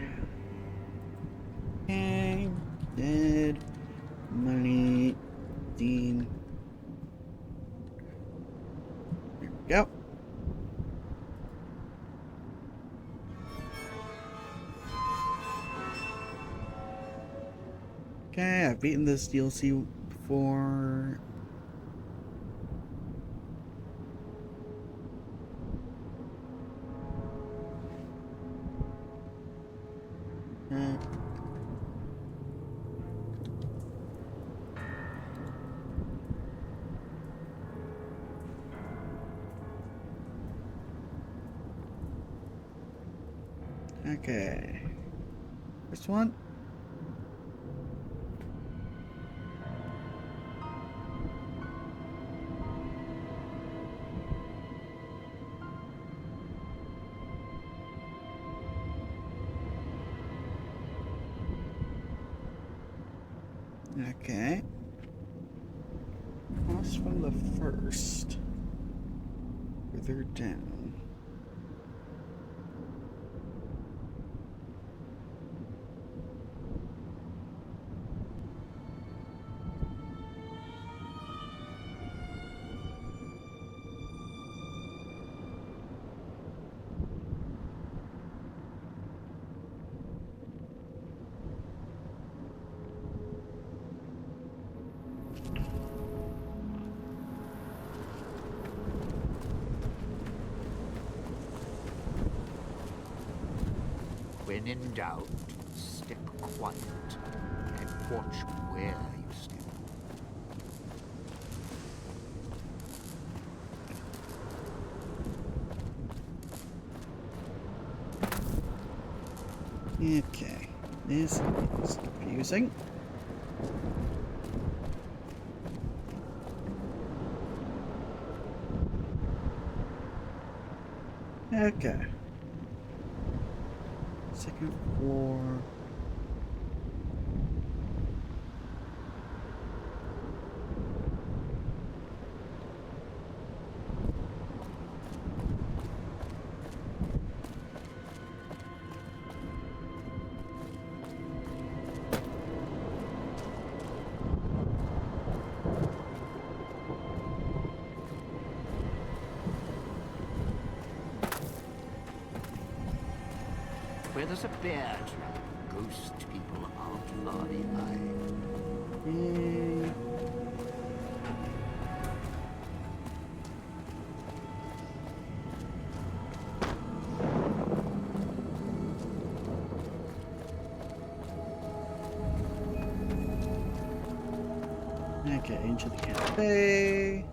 Speaker 1: Okay. Dead. Money. Dean. There we go. Okay, I've beaten this DLC before. Okay. This one? Okay. Across from the first. Further down.
Speaker 5: When in doubt, step quiet and watch where you step.
Speaker 1: Okay. This is confusing. Okay. Second floor.
Speaker 5: Where there's a bear trap, ghost people aren't far behind.
Speaker 1: Okay, into the cafe.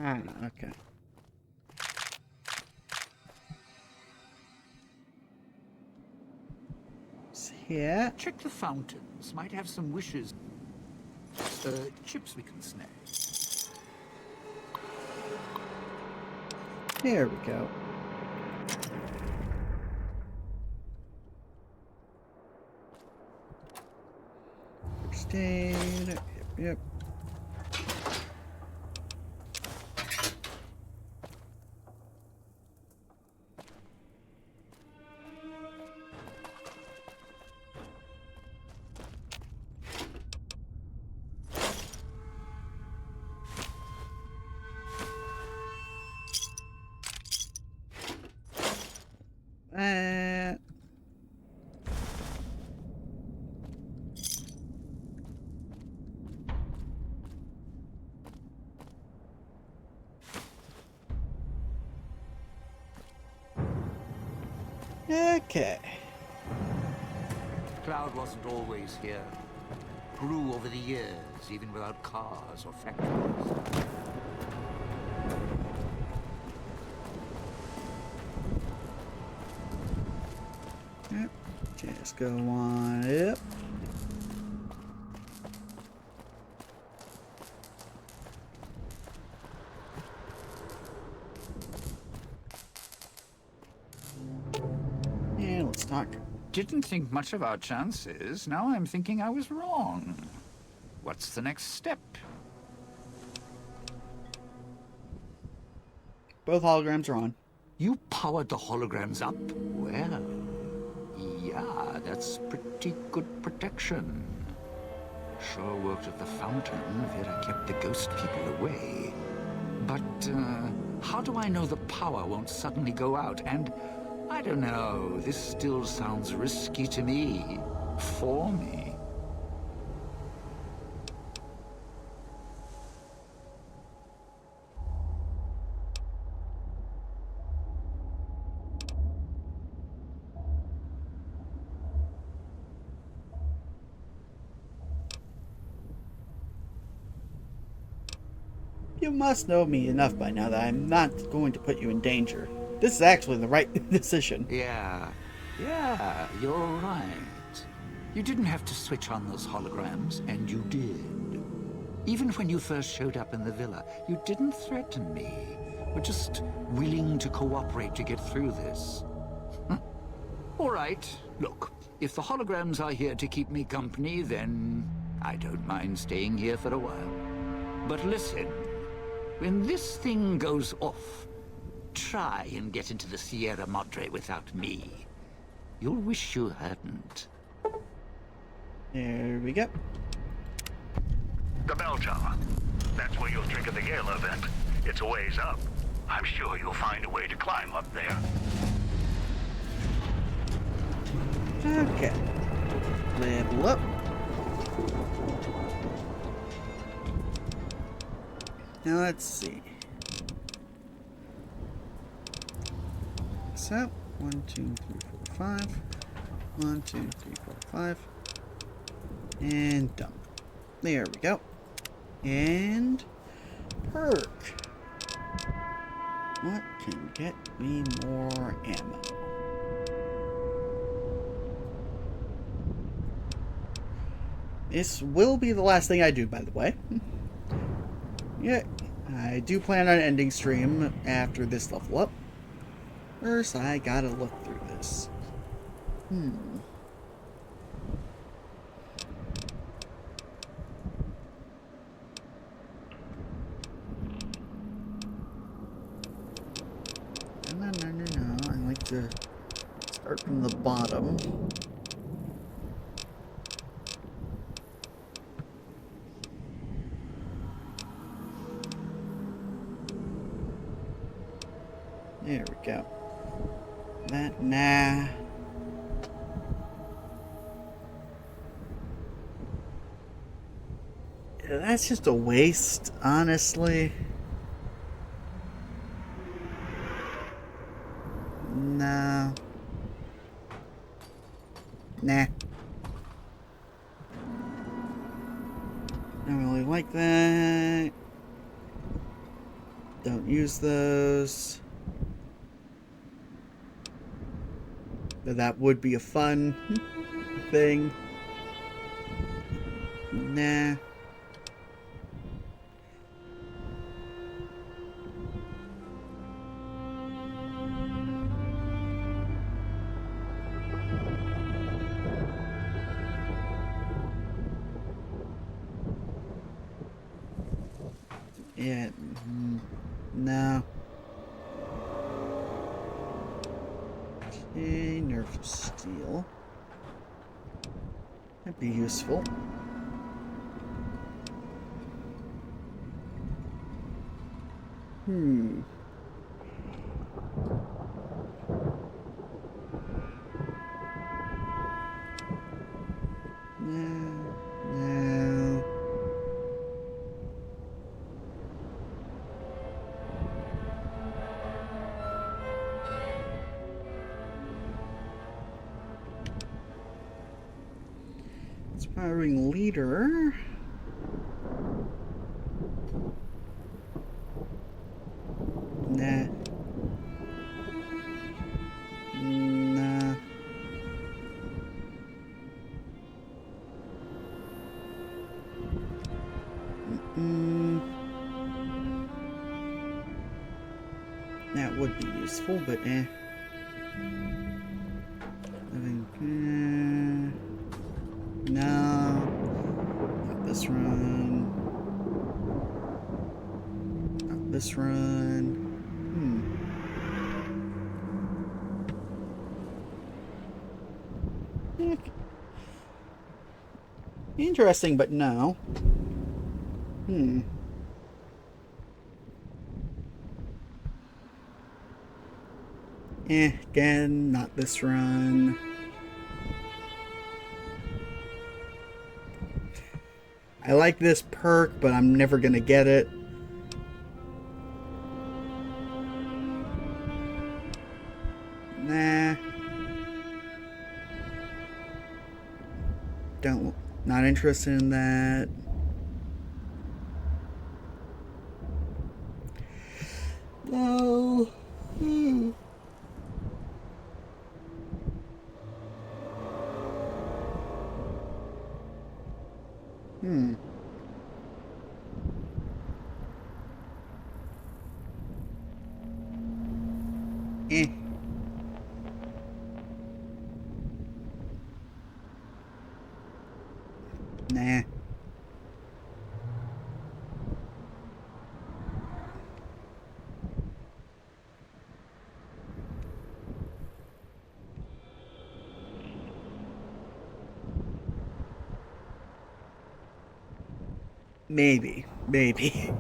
Speaker 1: Ah, okay. It's here.
Speaker 5: Check the fountains. Might have some wishes. Chips we can snag.
Speaker 1: Here we go. First aid. Yep. Okay.
Speaker 5: Cloud wasn't always here. Grew over the years, even without cars or factories.
Speaker 1: go on up. And let's talk.
Speaker 5: Didn't think much of our chances. Now I'm thinking I was wrong. What's the next step?
Speaker 1: Both holograms are on.
Speaker 5: You powered the holograms up? Well, yeah, that's pretty good protection. Sure worked at the fountain. Vera kept the ghost people away. But, how do I know the power won't suddenly go out? And, I don't know, this still sounds risky to me. For me.
Speaker 1: You must know me enough by now that I'm not going to put you in danger. This is actually the right decision.
Speaker 5: Yeah, you're right. You didn't have to switch on those holograms, and you did. Even when you first showed up in the villa, you didn't threaten me. We're just willing to cooperate to get through this. All right, look, if the holograms are here to keep me company, then I don't mind staying here for a while. But listen, when this thing goes off, try and get into the Sierra Madre without me. You'll wish you hadn't.
Speaker 1: There we go.
Speaker 6: The bell tower. That's where you'll trigger the Gala event. It's a ways up. I'm sure you'll find a way to climb up there.
Speaker 1: Okay. Level up. Now let's see. So, 1, 2, 3, 4, 5. 1, 2, 3, 4, 5. And done. There we go. And perk. What can get me more ammo? This will be the last thing I do, by the way. Yeah, I do plan on ending stream after this level up. First, I gotta look through this. No. I like to start from the bottom. There we go. Nah. Yeah, that's just a waste, honestly. No. Nah. Don't really like that. Don't use those. That would be a fun thing. Nah. Yeah. No. Okay, nerf steel. That'd be useful. No. Inspiring leader. Nah. Nah. would be useful, but eh. No. Not this run. Not this run. Eh. Interesting, but no. Again, not this run. I like this perk, but I'm never gonna get it. Nah. Not interested in that. No. Eh. Nah. Maybe. Maybe.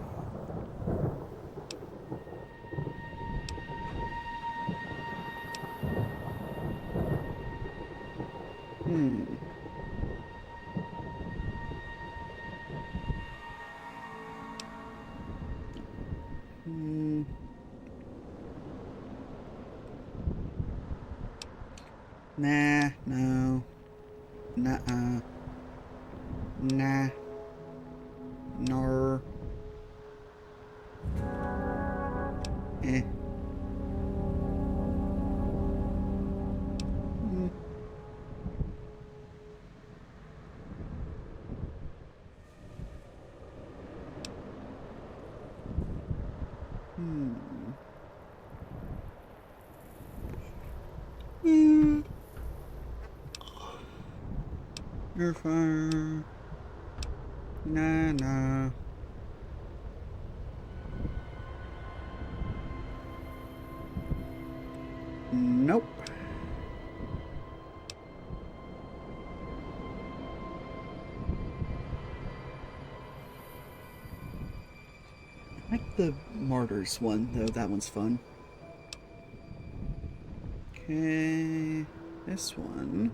Speaker 1: Nah, no. Nuh-uh. Nah. Nor. Eh. You're fine. Nah, nah. Nope. I like the Martyrs one, though. That one's fun. Okay. This one.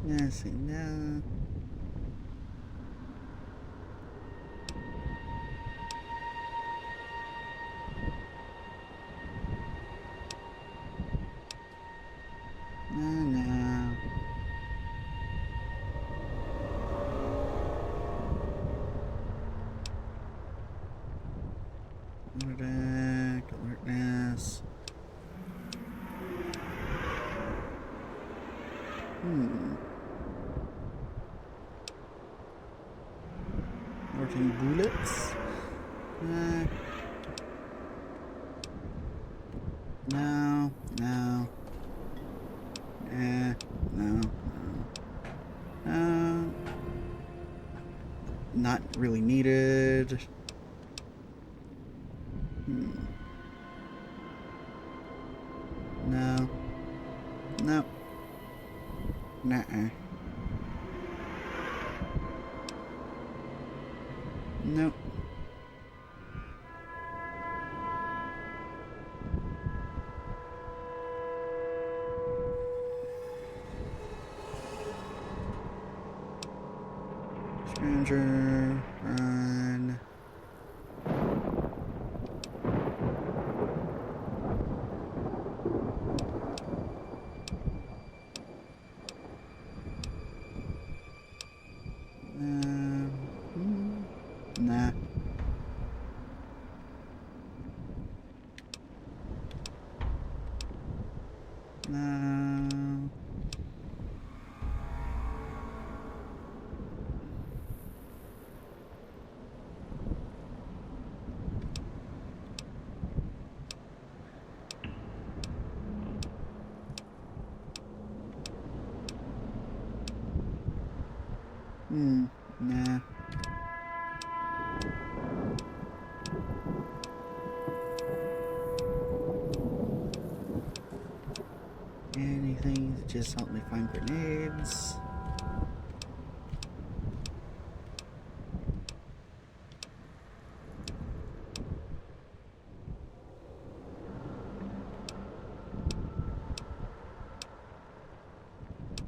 Speaker 1: Yes, no. No. Alertness. Working bullets. No. No. No. Not really needed. No. No. Nuh-uh. Nope. Stranger, run. No. Nah. Anything to just help me find grenades.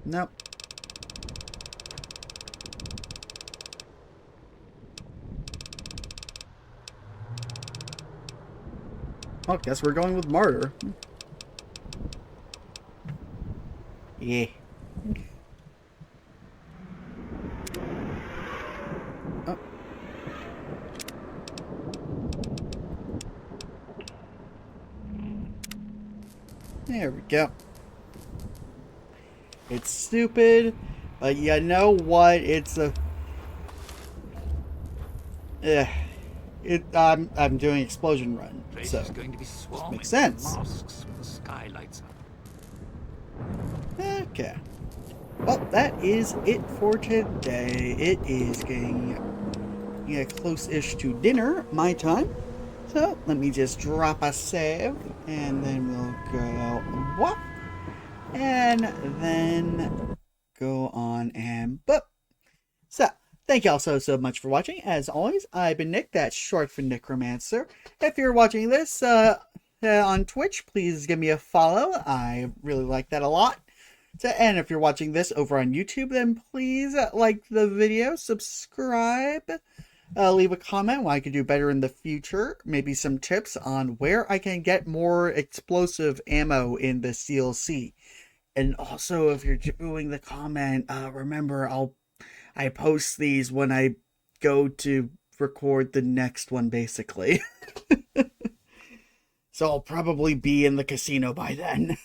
Speaker 1: Nope. Oh, guess we're going with Martyr. Yeah. Oh. There we go. It's stupid, but you know what? It's a... I'm doing explosion run,
Speaker 5: Place
Speaker 1: so
Speaker 5: is going to be swarming
Speaker 1: makes sense.
Speaker 5: with mosques when the sky lights up.
Speaker 1: Okay. Well, that is it for today. It is getting close-ish to dinner, my time. So let me just drop a save, and then we'll go what? And then go on and boop. So, thank y'all so much for watching. As always, I've been Nick, that's short for Necromancer. If you're watching this on Twitch, please give me a follow. I really like that a lot. So, and if you're watching this over on YouTube, then please like the video, subscribe, leave a comment what I could do better in the future. Maybe some tips on where I can get more explosive ammo in the CLC. And also, if you're doing the comment, remember I post these when I go to record the next one, basically. So I'll probably be in the casino by then.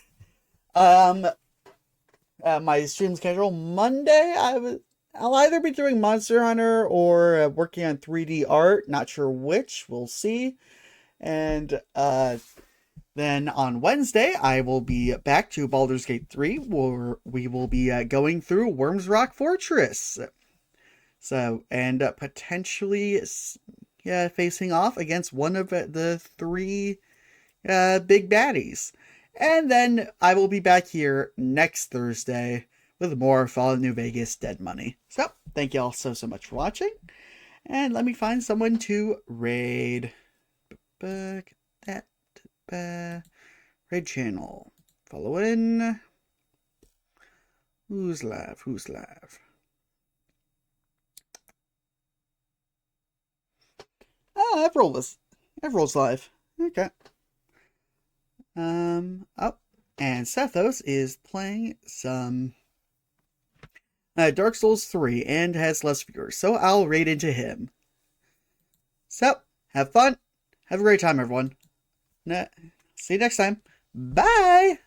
Speaker 1: My stream schedule Monday, I'll either be doing Monster Hunter or working on 3D art. Not sure which. We'll see. And then on Wednesday, I will be back to Baldur's Gate 3, where we will be going through Worms Rock Fortress. So, and potentially facing off against one of the 3 big baddies. And then I will be back here next Thursday with more Fallout New Vegas Dead Money. So, thank you all so much for watching. And let me find someone to raid. Get that. Raid channel. Follow in. Who's live? Oh, Everroll's live. Okay. Oh, and Sethos is playing some Dark Souls 3 and has less viewers, so I'll raid into him. So, have fun. Have a great time, everyone. See you next time. Bye!